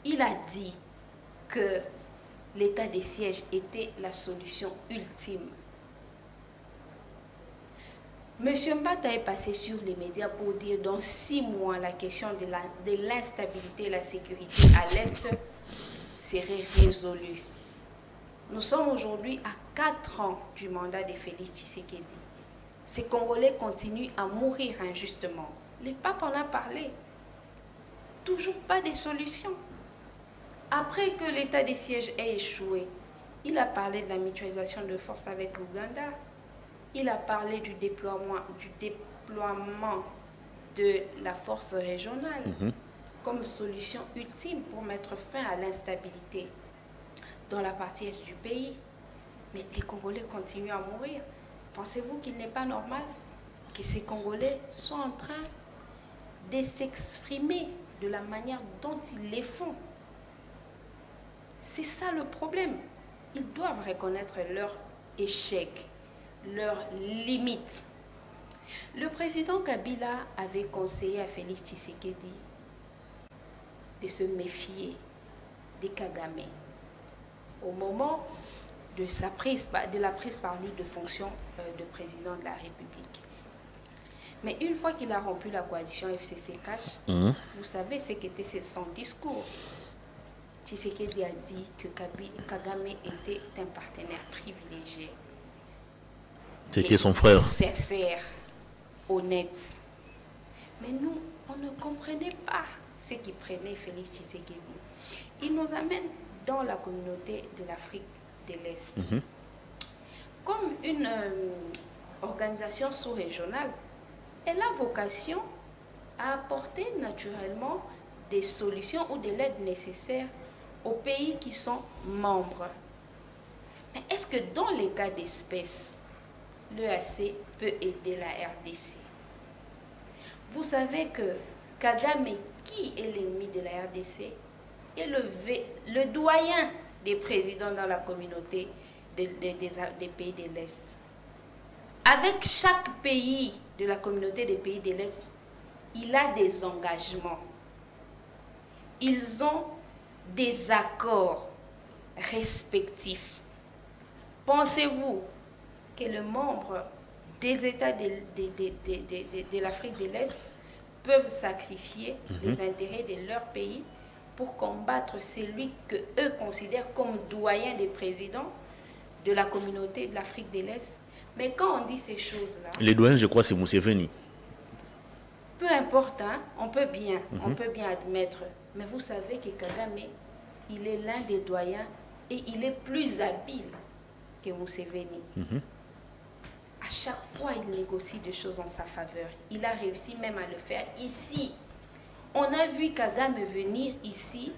Il a dit que l'état de siège était la solution ultime. Monsieur Mbata est passé sur les médias pour dire dans 6 mois, la question de l'instabilité et la sécurité à l'Est serait résolue. Nous sommes aujourd'hui à 4 ans du mandat de Félix Tshisekedi. Ces Congolais continuent à mourir injustement. Le pape en a parlé. Toujours pas de solution. Après que l'état de siège ait échoué, il a parlé de la mutualisation de forces avec l'Ouganda. Il a parlé du déploiement de la force régionale comme solution ultime pour mettre fin à l'instabilité dans la partie est du pays. Mais les Congolais continuent à mourir. Pensez-vous qu'il n'est pas normal que ces Congolais soient en train de s'exprimer de la manière dont ils les font? C'est ça le problème. Ils doivent reconnaître leur échec, leurs limites. Le président Kabila avait conseillé à Félix Tshisekedi de se méfier des Kagame. Au moment de la prise par lui de fonction de président de la République. Mais une fois qu'il a rompu la coalition FCC-Cash, vous savez ce qu'était son discours. Tshisekedi a dit que Kagame était un partenaire privilégié. C'était son frère. Sincère, honnête. Mais nous, on ne comprenait pas ce qui prenait Félix Tshisekedi. Il nous amène dans la communauté de l'Afrique de l'Est. Comme une organisation sous-régionale, elle a vocation à apporter naturellement des solutions ou de l'aide nécessaire aux pays qui sont membres. Mais est-ce que dans les cas d'espèce, l'EAC peut aider la RDC? Vous savez que Kagame, qui est l'ennemi de la RDC, est le doyen des présidents dans la communauté des pays de l'Est. Avec chaque pays de la communauté des pays de l'Est, il a des engagements. Ils ont des accords respectifs. Pensez-vous que les membres des États de l'Afrique de l'Est peuvent sacrifier les intérêts de leur pays pour combattre celui qu'eux considèrent comme doyen des présidents de la communauté de l'Afrique de l'Est? Mais quand on dit ces choses-là... Les doyens, je crois, c'est Museveni. Peu importe, hein, on peut bien admettre. Mais vous savez que Kagame, il est l'un des doyens et il est plus habile que Museveni. À chaque fois, il négocie des choses en sa faveur. Il a réussi même à le faire ici. On a vu Kagame venir ici,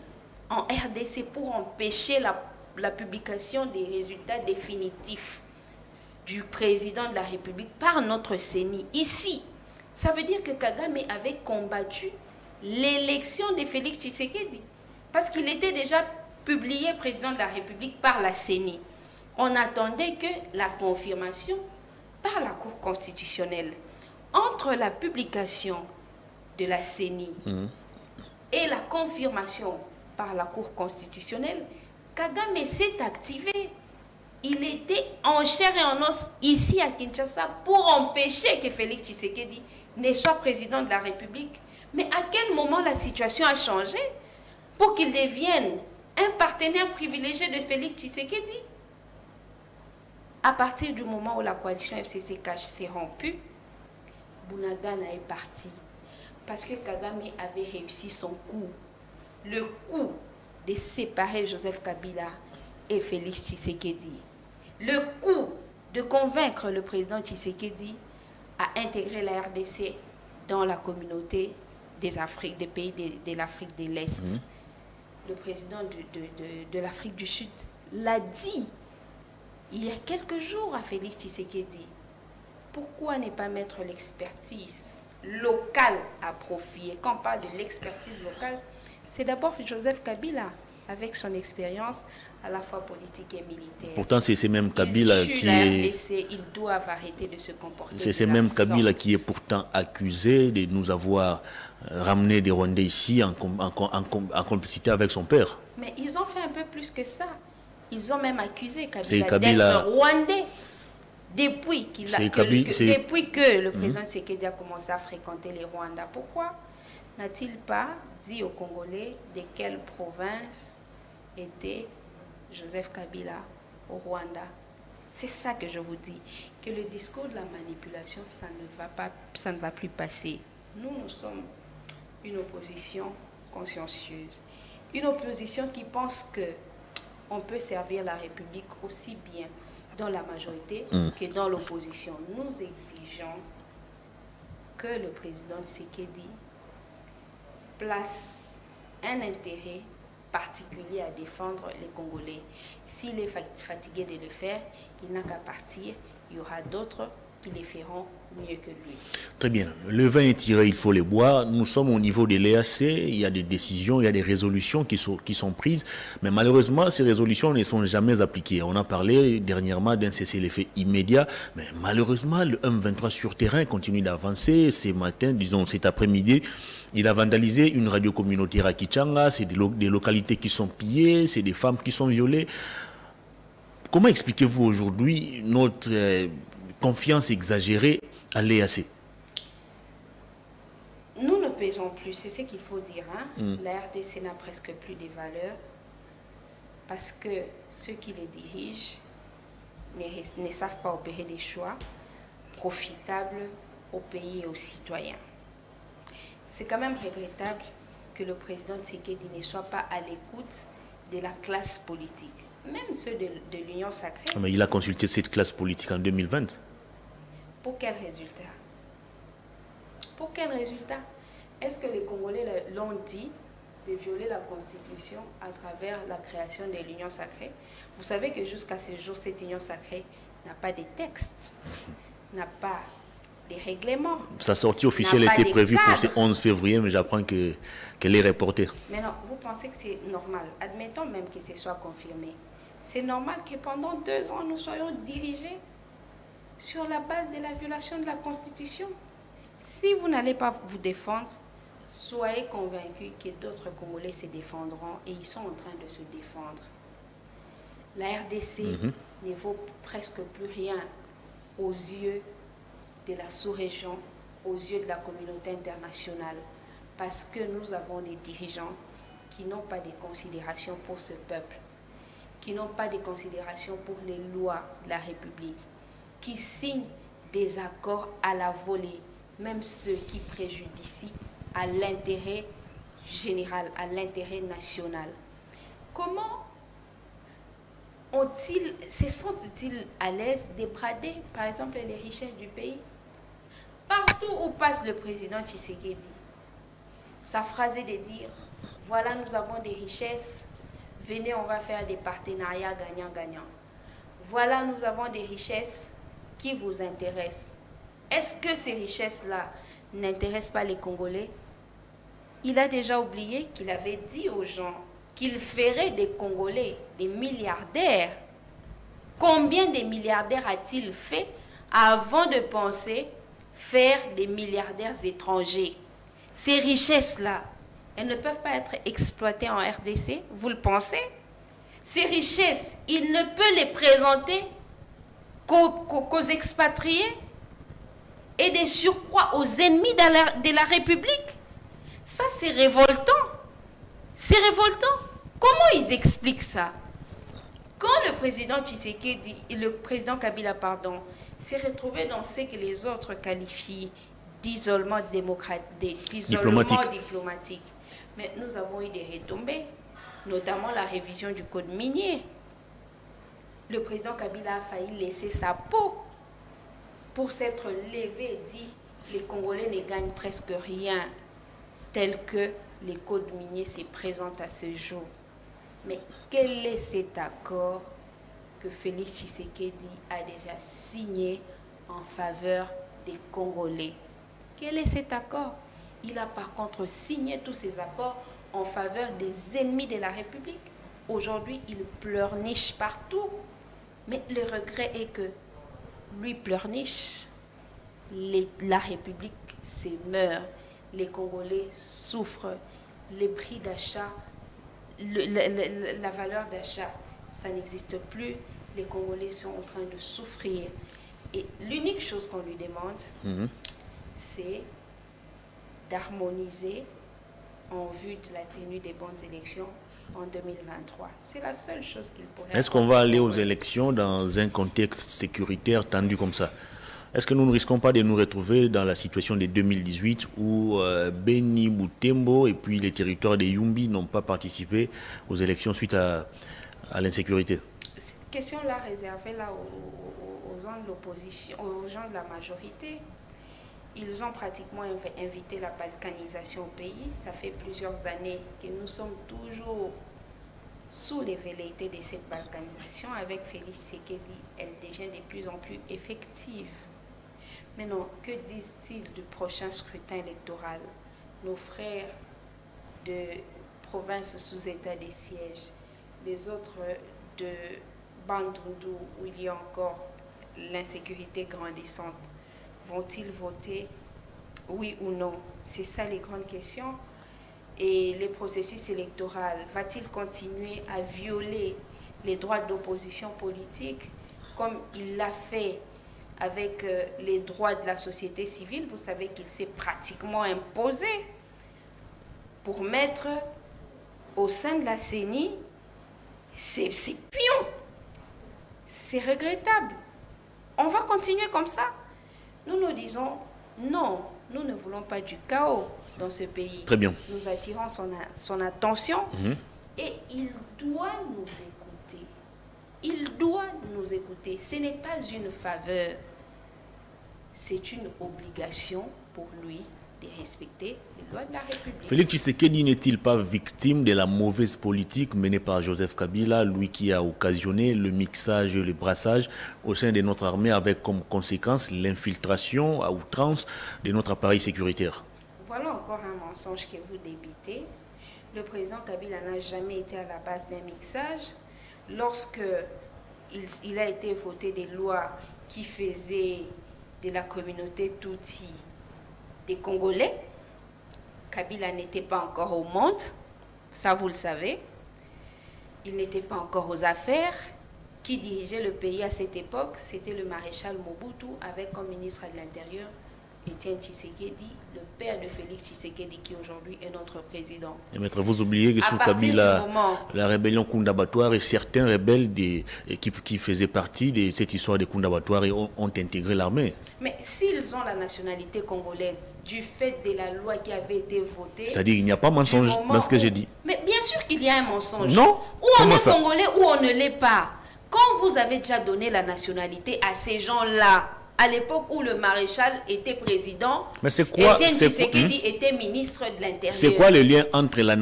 en RDC, pour empêcher la publication des résultats définitifs du président de la République par notre CENI, ici. Ça veut dire que Kagame avait combattu l'élection de Félix Tshisekedi, parce qu'il était déjà publié président de la République par la CENI. On attendait que la confirmation par la Cour constitutionnelle. Entre la publication de la CENI et la confirmation par la Cour constitutionnelle, Kagame s'est activé. Il était en chair et en os ici à Kinshasa pour empêcher que Félix Tshisekedi ne soit président de la République. Mais à quel moment la situation a changé pour qu'il devienne un partenaire privilégié de Félix Tshisekedi? À partir du moment où la coalition FCC-Cash s'est rompue, Bunagana est parti. Parce que Kagame avait réussi son coup. Le coup de séparer Joseph Kabila et Félix Tshisekedi. Le coup de convaincre le président Tshisekedi à intégrer la RDC dans la communauté des pays de l'Afrique de l'Est. Le président de l'Afrique du Sud l'a dit il y a quelques jours à Félix Tshisekedi. Pourquoi ne pas mettre l'expertise locale à profit? Et quand on parle de l'expertise locale, c'est d'abord Joseph Kabila, avec son expérience à la fois politique et militaire. Pourtant, c'est même Kabila qui est... Ils doivent arrêter de se comporter. C'est même Kabila qui est pourtant accusé de nous avoir ramené des Rwandais ici en complicité avec son père. Mais ils ont fait un peu plus que ça. Ils ont même accusé Kabila d'être Rwandais. Depuis que le président Tshisekedi a commencé à fréquenter les Rwandais. Pourquoi n'a-t-il pas dit aux Congolais de quelle province était Joseph Kabila au Rwanda? C'est ça que je vous dis, que le discours de la manipulation, ça ne va plus passer. Nous sommes une opposition consciencieuse, une opposition qui pense que on peut servir la République aussi bien dans la majorité que dans l'opposition. Nous exigeons que le président Tshisekedi place un intérêt particulier à défendre les Congolais. S'il est fatigué de le faire, il n'a qu'à partir. Il y aura d'autres qui les feront mieux que lui. Très bien. Le vin est tiré, il faut le boire. Nous sommes au niveau de l'EAC. Il y a des décisions, il y a des résolutions qui sont prises. Mais malheureusement, ces résolutions ne sont jamais appliquées. On a parlé dernièrement d'un cessez-le-feu immédiat. Mais malheureusement, le M23 sur terrain continue d'avancer. Ce matin, disons cet après-midi, il a vandalisé une radio communautaire à Kichanga. C'est des localités qui sont pillées, c'est des femmes qui sont violées. Comment expliquez-vous aujourd'hui notre confiance exagérée à l'EAC? Nous ne pesons plus, c'est ce qu'il faut dire. La RDC n'a presque plus de valeur parce que ceux qui les dirigent ne savent pas opérer des choix profitables au pays et aux citoyens. C'est quand même regrettable que le président Tshisekedi ne soit pas à l'écoute de la classe politique, même ceux de l'Union sacrée. Mais il a consulté cette classe politique en 2020. Pour quel résultat? Pour quel résultat? Est-ce que les Congolais l'ont dit de violer la Constitution à travers la création de l'Union sacrée? Vous savez que jusqu'à ce jour, cette Union sacrée n'a pas de texte, n'a pas de règlements. Sa sortie officielle était prévue pour ce 11 février, mais j'apprends qu'elle est reportée. Mais non, vous pensez que c'est normal? Admettons même que ce soit confirmé. C'est normal que pendant 2 ans, nous soyons dirigés sur la base de la violation de la Constitution. Si vous n'allez pas vous défendre, soyez convaincus que d'autres Congolais se défendront et ils sont en train de se défendre. La RDC ne vaut presque plus rien aux yeux de la sous-région, aux yeux de la communauté internationale, parce que nous avons des dirigeants qui n'ont pas de considération pour ce peuple, qui n'ont pas de considération pour les lois de la République, qui signent des accords à la volée, même ceux qui préjudicient à l'intérêt général, à l'intérêt national. Comment se sentent-ils à l'aise de brader, par exemple, les richesses du pays? Partout où passe le président Tshisekedi, sa phrase est de dire, voilà, nous avons des richesses, venez, on va faire des partenariats gagnant-gagnant. Voilà, nous avons des richesses qui vous intéressent. Est-ce que ces richesses-là n'intéressent pas les Congolais? Il a déjà oublié qu'il avait dit aux gens qu'il ferait des Congolais des milliardaires. Combien de milliardaires a-t-il fait avant de penser faire des milliardaires étrangers? Ces richesses-là, elles ne peuvent pas être exploitées en RDC, vous le pensez? Ces richesses, il ne peut les présenter qu'aux expatriés et des surcroît aux ennemis de la République. Ça, c'est révoltant. C'est révoltant. Comment ils expliquent ça? Quand le président Tshisekedi, le président Kabila, pardon, s'est retrouvé dans ce que les autres qualifient d'isolement diplomatique. Mais nous avons eu des retombées, notamment la révision du code minier. Le président Kabila a failli laisser sa peau pour s'être levé et dit les Congolais ne gagnent presque rien, tel que les codes miniers se présentent à ce jour. Mais quel est cet accord que Félix Tshisekedi a déjà signé en faveur des Congolais? Quel est cet accord? Il a par contre signé tous ces accords en faveur des ennemis de la République. Aujourd'hui, il pleurniche partout. Mais le regret est que lui pleurniche, la République se meurt, les Congolais souffrent, les prix d'achat, la valeur d'achat, ça n'existe plus, les Congolais sont en train de souffrir. Et l'unique chose qu'on lui demande, c'est d'harmoniser en vue de la tenue des bonnes élections en 2023. C'est la seule chose qu'il pourrait... Est-ce qu'on va aller aux élections dans un contexte sécuritaire tendu comme ça? Est-ce que nous ne risquons pas de nous retrouver dans la situation de 2018 où Beni, Butembo et puis les territoires des Yumbi n'ont pas participé aux élections suite à l'insécurité? Cette question-là réservée là aux gens de l'opposition, aux gens de la majorité. Ils ont pratiquement invité la balkanisation au pays. Ça fait plusieurs années que nous sommes toujours sous les velléités de cette balkanisation. Avec Félix Tshisekedi, elle devient de plus en plus effective. Maintenant, que disent-ils du prochain scrutin électoral? Nos frères de provinces sous état de siège, les autres de Bandundu, où il y a encore l'insécurité grandissante, vont-ils voter, oui ou non? C'est ça les grandes questions. Et le processus électoral va-t-il continuer à violer les droits d'opposition politique, comme il l'a fait avec les droits de la société civile. Vous savez qu'il s'est pratiquement imposé pour mettre au sein de la CENI ces pions. C'est regrettable. On va continuer comme ça. Nous disons non, nous ne voulons pas du chaos dans ce pays. Très bien. Nous attirons son attention et il doit nous écouter. Il doit nous écouter. Ce n'est pas une faveur. C'est une obligation pour lui de respecter les lois de la République. Félix Tshisekedi n'est-il pas victime de la mauvaise politique menée par Joseph Kabila, lui qui a occasionné le mixage et le brassage au sein de notre armée avec comme conséquence l'infiltration à outrance de notre appareil sécuritaire? Voilà encore un mensonge que vous débitez. Le président Kabila n'a jamais été à la base d'un mixage. Lorsque il a été voté des lois qui faisaient de la communauté Tutsi des Congolais, Kabila n'était pas encore au monde, ça vous le savez. Il n'était pas encore aux affaires. Qui dirigeait le pays à cette époque, c'était le maréchal Mobutu avec comme ministre de l'Intérieur Étienne Tshisekedi, le père de Félix Tshisekedi qui aujourd'hui est notre président. Et maître, vous oubliez que sous Kabila, la rébellion Kundabatoire et certains rebelles qui faisaient partie de cette histoire de Kundabatoire ont intégré l'armée. Mais s'ils ont la nationalité congolaise du fait de la loi qui avait été votée... C'est-à-dire qu'il n'y a pas mensonge dans ce que j'ai dit. Mais bien sûr qu'il y a un mensonge. Non. Ou on est congolais ou on ne l'est pas. Quand vous avez déjà donné la nationalité à ces gens-là, à l'époque où le maréchal était président, Étienne Tshisekedi était ministre de l'Intérieur. C'est quoi le lien entre la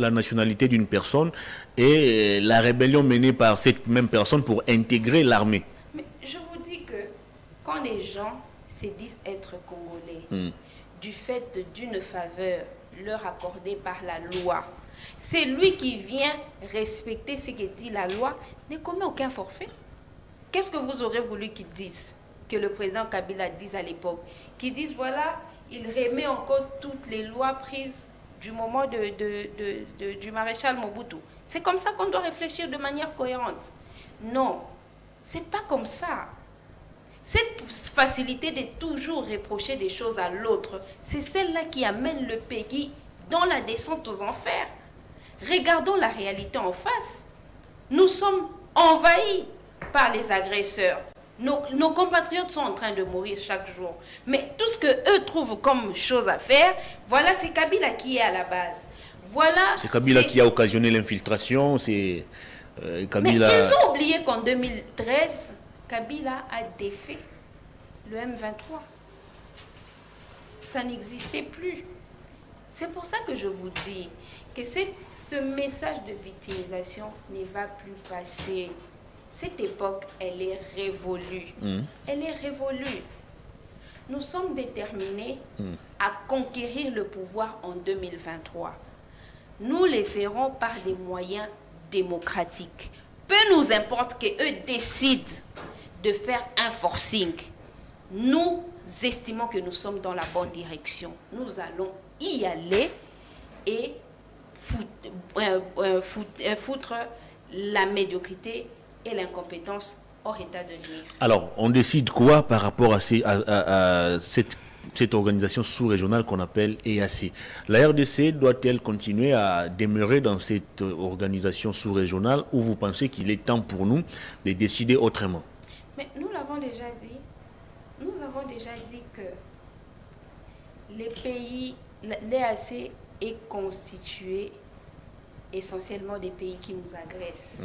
nationalité d'une personne et la rébellion menée par cette même personne pour intégrer l'armée? Mais je vous dis que quand les gens se disent être congolais, du fait d'une faveur leur accordée par la loi, c'est lui qui vient respecter ce que dit la loi, ne commet aucun forfait. Qu'est-ce que vous aurez voulu qu'ils disent? Que le président Kabila dise à l'époque, qui disent voilà, il remet en cause toutes les lois prises du moment du maréchal Mobutu. C'est comme ça qu'on doit réfléchir de manière cohérente. Non, c'est pas comme ça. Cette facilité de toujours reprocher des choses à l'autre, c'est celle-là qui amène le pays dans la descente aux enfers. Regardons la réalité en face. Nous sommes envahis par les agresseurs. Nos compatriotes sont en train de mourir chaque jour. Mais tout ce qu'eux trouvent comme chose à faire, voilà, c'est Kabila qui est à la base. Voilà, c'est Kabila qui a occasionné l'infiltration. C'est Kabila... Mais ils ont oublié qu'en 2013, Kabila a défait le M23. Ça n'existait plus. C'est pour ça que je vous dis que ce message de victimisation ne va plus passer. Cette époque, elle est révolue. Elle est révolue. Nous sommes déterminés à conquérir le pouvoir en 2023. Nous le ferons par des moyens démocratiques. Peu nous importe qu'eux décident de faire un forcing. Nous estimons que nous sommes dans la bonne direction. Nous allons y aller et foutre la médiocrité et l'incompétence hors état de nuire. Alors, on décide quoi par rapport à cette organisation sous-régionale qu'on appelle EAC? La RDC doit-elle continuer à demeurer dans cette organisation sous-régionale ou vous pensez qu'il est temps pour nous de décider autrement? Mais nous l'avons déjà dit. Nous avons déjà dit que les pays, l'EAC est constitué essentiellement des pays qui nous agressent.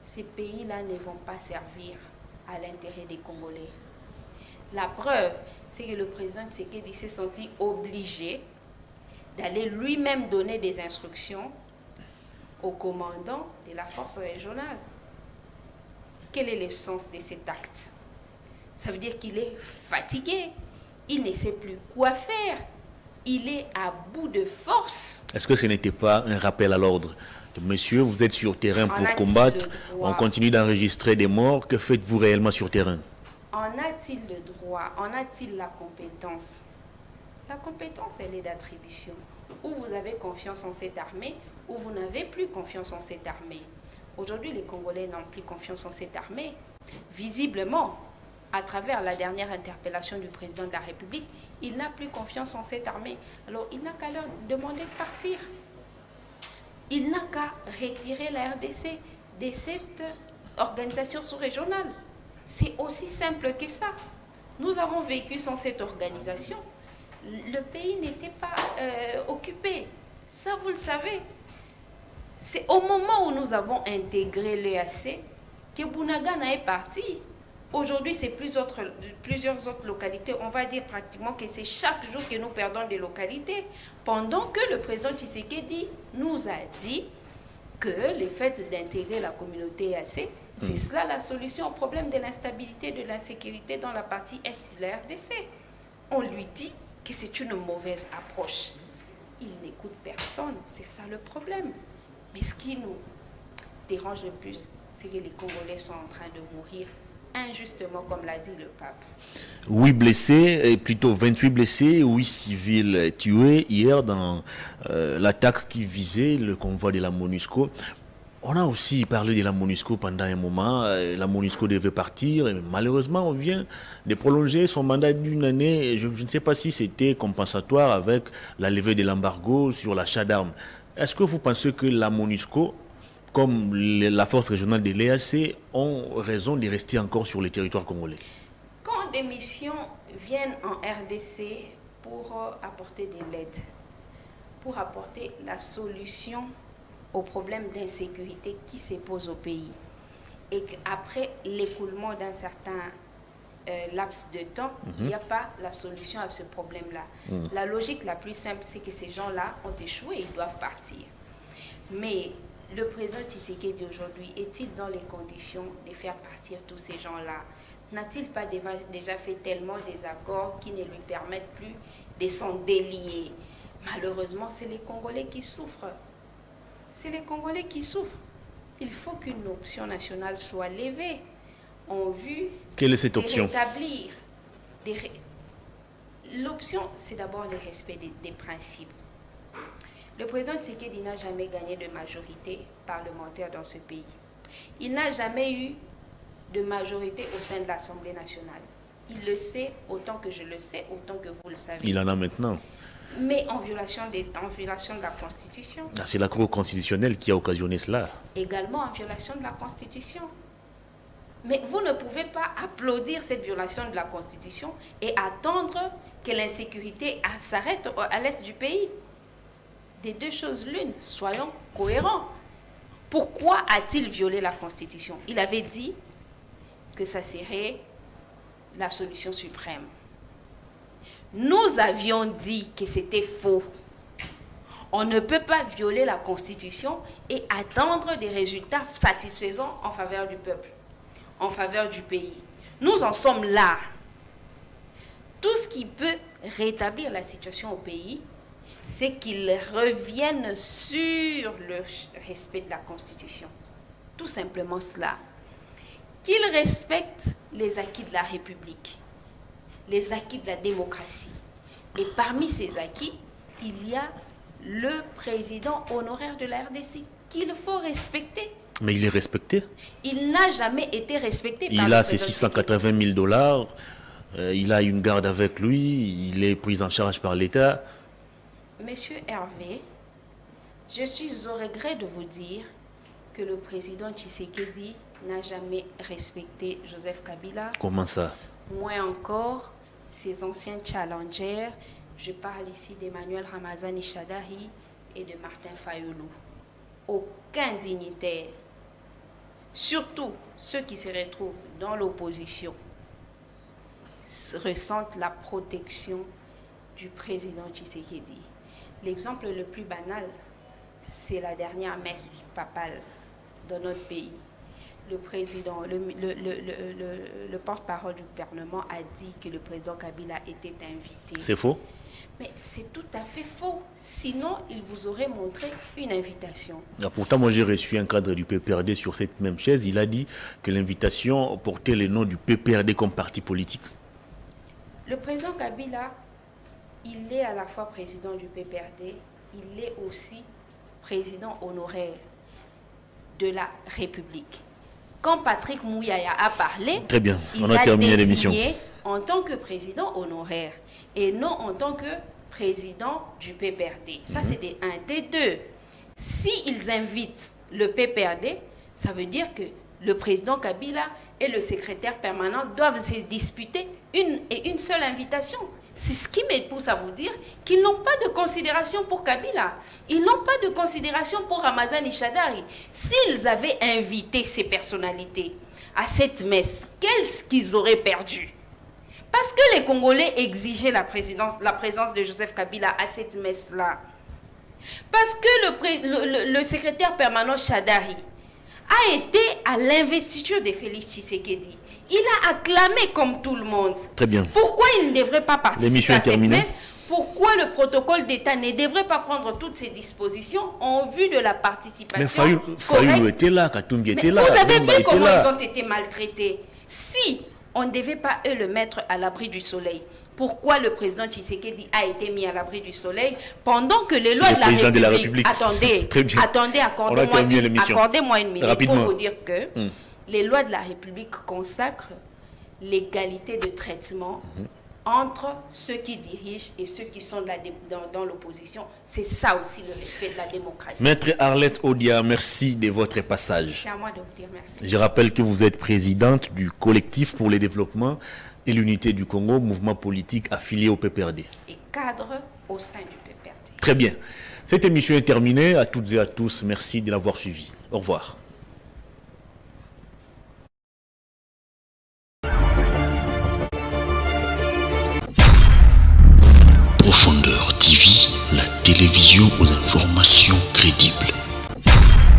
Ces pays-là ne vont pas servir à l'intérêt des Congolais. La preuve, c'est que le président Tshisekedi s'est senti obligé d'aller lui-même donner des instructions au commandant de la force régionale. Quel est le sens de cet acte? Ça veut dire qu'il est fatigué, il ne sait plus quoi faire, il est à bout de force. Est-ce que ce n'était pas un rappel à l'ordre? Monsieur, vous êtes sur terrain pour combattre, on continue d'enregistrer des morts, que faites-vous réellement sur terrain? En a-t-il le droit? En a-t-il la compétence? La compétence, elle est d'attribution. Ou vous avez confiance en cette armée, ou vous n'avez plus confiance en cette armée. Aujourd'hui, les Congolais n'ont plus confiance en cette armée. Visiblement, à travers la dernière interpellation du président de la République, il n'a plus confiance en cette armée. Alors, il n'a qu'à leur demander de partir. Il n'a qu'à retirer la RDC de cette organisation sous-régionale. C'est aussi simple que ça. Nous avons vécu sans cette organisation. Le pays n'était pas occupé. Ça, vous le savez. C'est au moment où nous avons intégré l'EAC que Bunagana est parti. Aujourd'hui, c'est plusieurs autres localités. On va dire pratiquement que c'est chaque jour que nous perdons des localités. Pendant que le président Tshisekedi nous a dit que le fait d'intégrer la communauté EAC, c'est cela la solution au problème de l'instabilité, de l'insécurité dans la partie est de la RDC. On lui dit que c'est une mauvaise approche. Il n'écoute personne, c'est ça le problème. Mais ce qui nous dérange le plus, c'est que les Congolais sont en train de mourir injustement, comme l'a dit le pape. 8 blessés, et plutôt 28 blessés, 8 civils tués hier dans l'attaque qui visait le convoi de la MONUSCO. On a aussi parlé de la MONUSCO pendant un moment. La MONUSCO devait partir. Et malheureusement, on vient de prolonger son mandat d'une année. Je ne sais pas si c'était compensatoire avec la levée de l'embargo sur l'achat d'armes. Est-ce que vous pensez que la MONUSCO, comme la force régionale de l'EAC, ont raison de rester encore sur le territoire congolais? Quand des missions viennent en RDC pour apporter de l'aide, pour apporter la solution aux problèmes d'insécurité qui se posent au pays, et qu'après l'écoulement d'un certain laps de temps, il n'y a pas la solution à ce problème-là. La logique la plus simple, c'est que ces gens-là ont échoué, ils doivent partir. Mais le président Tshisekedi aujourd'hui est-il dans les conditions de faire partir tous ces gens-là? N'a-t-il pas déjà fait tellement des accords qui ne lui permettent plus de s'en délier? Malheureusement, c'est les Congolais qui souffrent. C'est les Congolais qui souffrent. Il faut qu'une option nationale soit levée en vue Quelle est cette option? de rétablir. L'option, c'est d'abord le respect des principes. Le président Tshisekedi n'a jamais gagné de majorité parlementaire dans ce pays. Il n'a jamais eu de majorité au sein de l'Assemblée nationale. Il le sait autant que je le sais, autant que vous le savez. Il en a maintenant. Mais en violation de la Constitution. C'est la Cour constitutionnelle qui a occasionné cela. Également en violation de la Constitution. Mais vous ne pouvez pas applaudir cette violation de la Constitution et attendre que l'insécurité s'arrête à l'est du pays. Des deux choses l'une, soyons cohérents. Pourquoi a-t-il violé la Constitution? Il avait dit que ça serait la solution suprême. Nous avions dit que c'était faux. On ne peut pas violer la Constitution et attendre des résultats satisfaisants en faveur du peuple, en faveur du pays. Nous en sommes là. Tout ce qui peut rétablir la situation au pays, c'est qu'ils reviennent sur le respect de la Constitution. Tout simplement cela. Qu'ils respectent les acquis de la République, les acquis de la démocratie. Et parmi ces acquis, il y a le président honoraire de la RDC qu'il faut respecter. Mais il est respecté. Il n'a jamais été respecté par il a ses 680 000 $, il a une garde avec lui, il est pris en charge par l'État. Monsieur Hervé, je suis au regret de vous dire que le président Tshisekedi n'a jamais respecté Joseph Kabila. Comment ça? Moins encore, ses anciens challengers. Je parle ici d'Emmanuel Ramazani Shadahi et de Martin Fayulu. Aucun dignitaire, surtout ceux qui se retrouvent dans l'opposition, ressentent la protection du président Tshisekedi. L'exemple le plus banal, c'est la dernière messe papale dans notre pays. Le président, le porte-parole du gouvernement a dit que le président Kabila était invité. C'est faux? Mais c'est tout à fait faux. Sinon, il vous aurait montré une invitation. Pourtant, moi j'ai reçu un cadre du PPRD sur cette même chaise. Il a dit que l'invitation portait le nom du PPRD comme parti politique. Le président Kabila, il est à la fois président du PPRD, il est aussi président honoraire. de la République. Quand Patrick Mouyaya a parlé, très bien, on il a terminé l'émission. Désigné en tant que président honoraire et non en tant que président du PPRD. Ça, c'est un des deux. S'ils invitent le PPRD, ça veut dire que le président Kabila et le secrétaire permanent doivent se disputer une seule invitation. C'est ce qui me pousse à vous dire qu'ils n'ont pas de considération pour Kabila. Ils n'ont pas de considération pour Ramazani Chadari. S'ils avaient invité ces personnalités à cette messe, qu'est-ce qu'ils auraient perdu? Parce que les Congolais exigeaient la présence de Joseph Kabila à cette messe-là. Parce que le secrétaire permanent Chadari a été à l'investiture de Félix Tshisekedi. Il a acclamé comme tout le monde. Très bien. Pourquoi il ne devrait pas participer à cette messe? Pourquoi le protocole d'État ne devrait pas prendre toutes ces dispositions en vue de la participation? Mais Fayulu était là, Katumbi était là. Vous avez vu comment ils ont été maltraités. Si on ne devait pas, eux, le mettre à l'abri du soleil, pourquoi le président Tshisekedi a été mis à l'abri du soleil pendant que les lois de la République... Attendez, accordez-moi une minute rapidement pour vous dire que les lois de la République consacrent l'égalité de traitement entre ceux qui dirigent et ceux qui sont dans l'opposition. C'est ça aussi le respect de la démocratie. Maître Arlette Odia, merci de votre passage. C'est à moi de vous dire merci. Je rappelle que vous êtes présidente du collectif pour le développement et l'unité du Congo, mouvement politique affilié au PPRD. Et cadre au sein du PPRD. Très bien. Cette émission est terminée. À toutes et à tous, merci de l'avoir suivi. Au revoir. Profondeur TV, la télévision aux informations crédibles.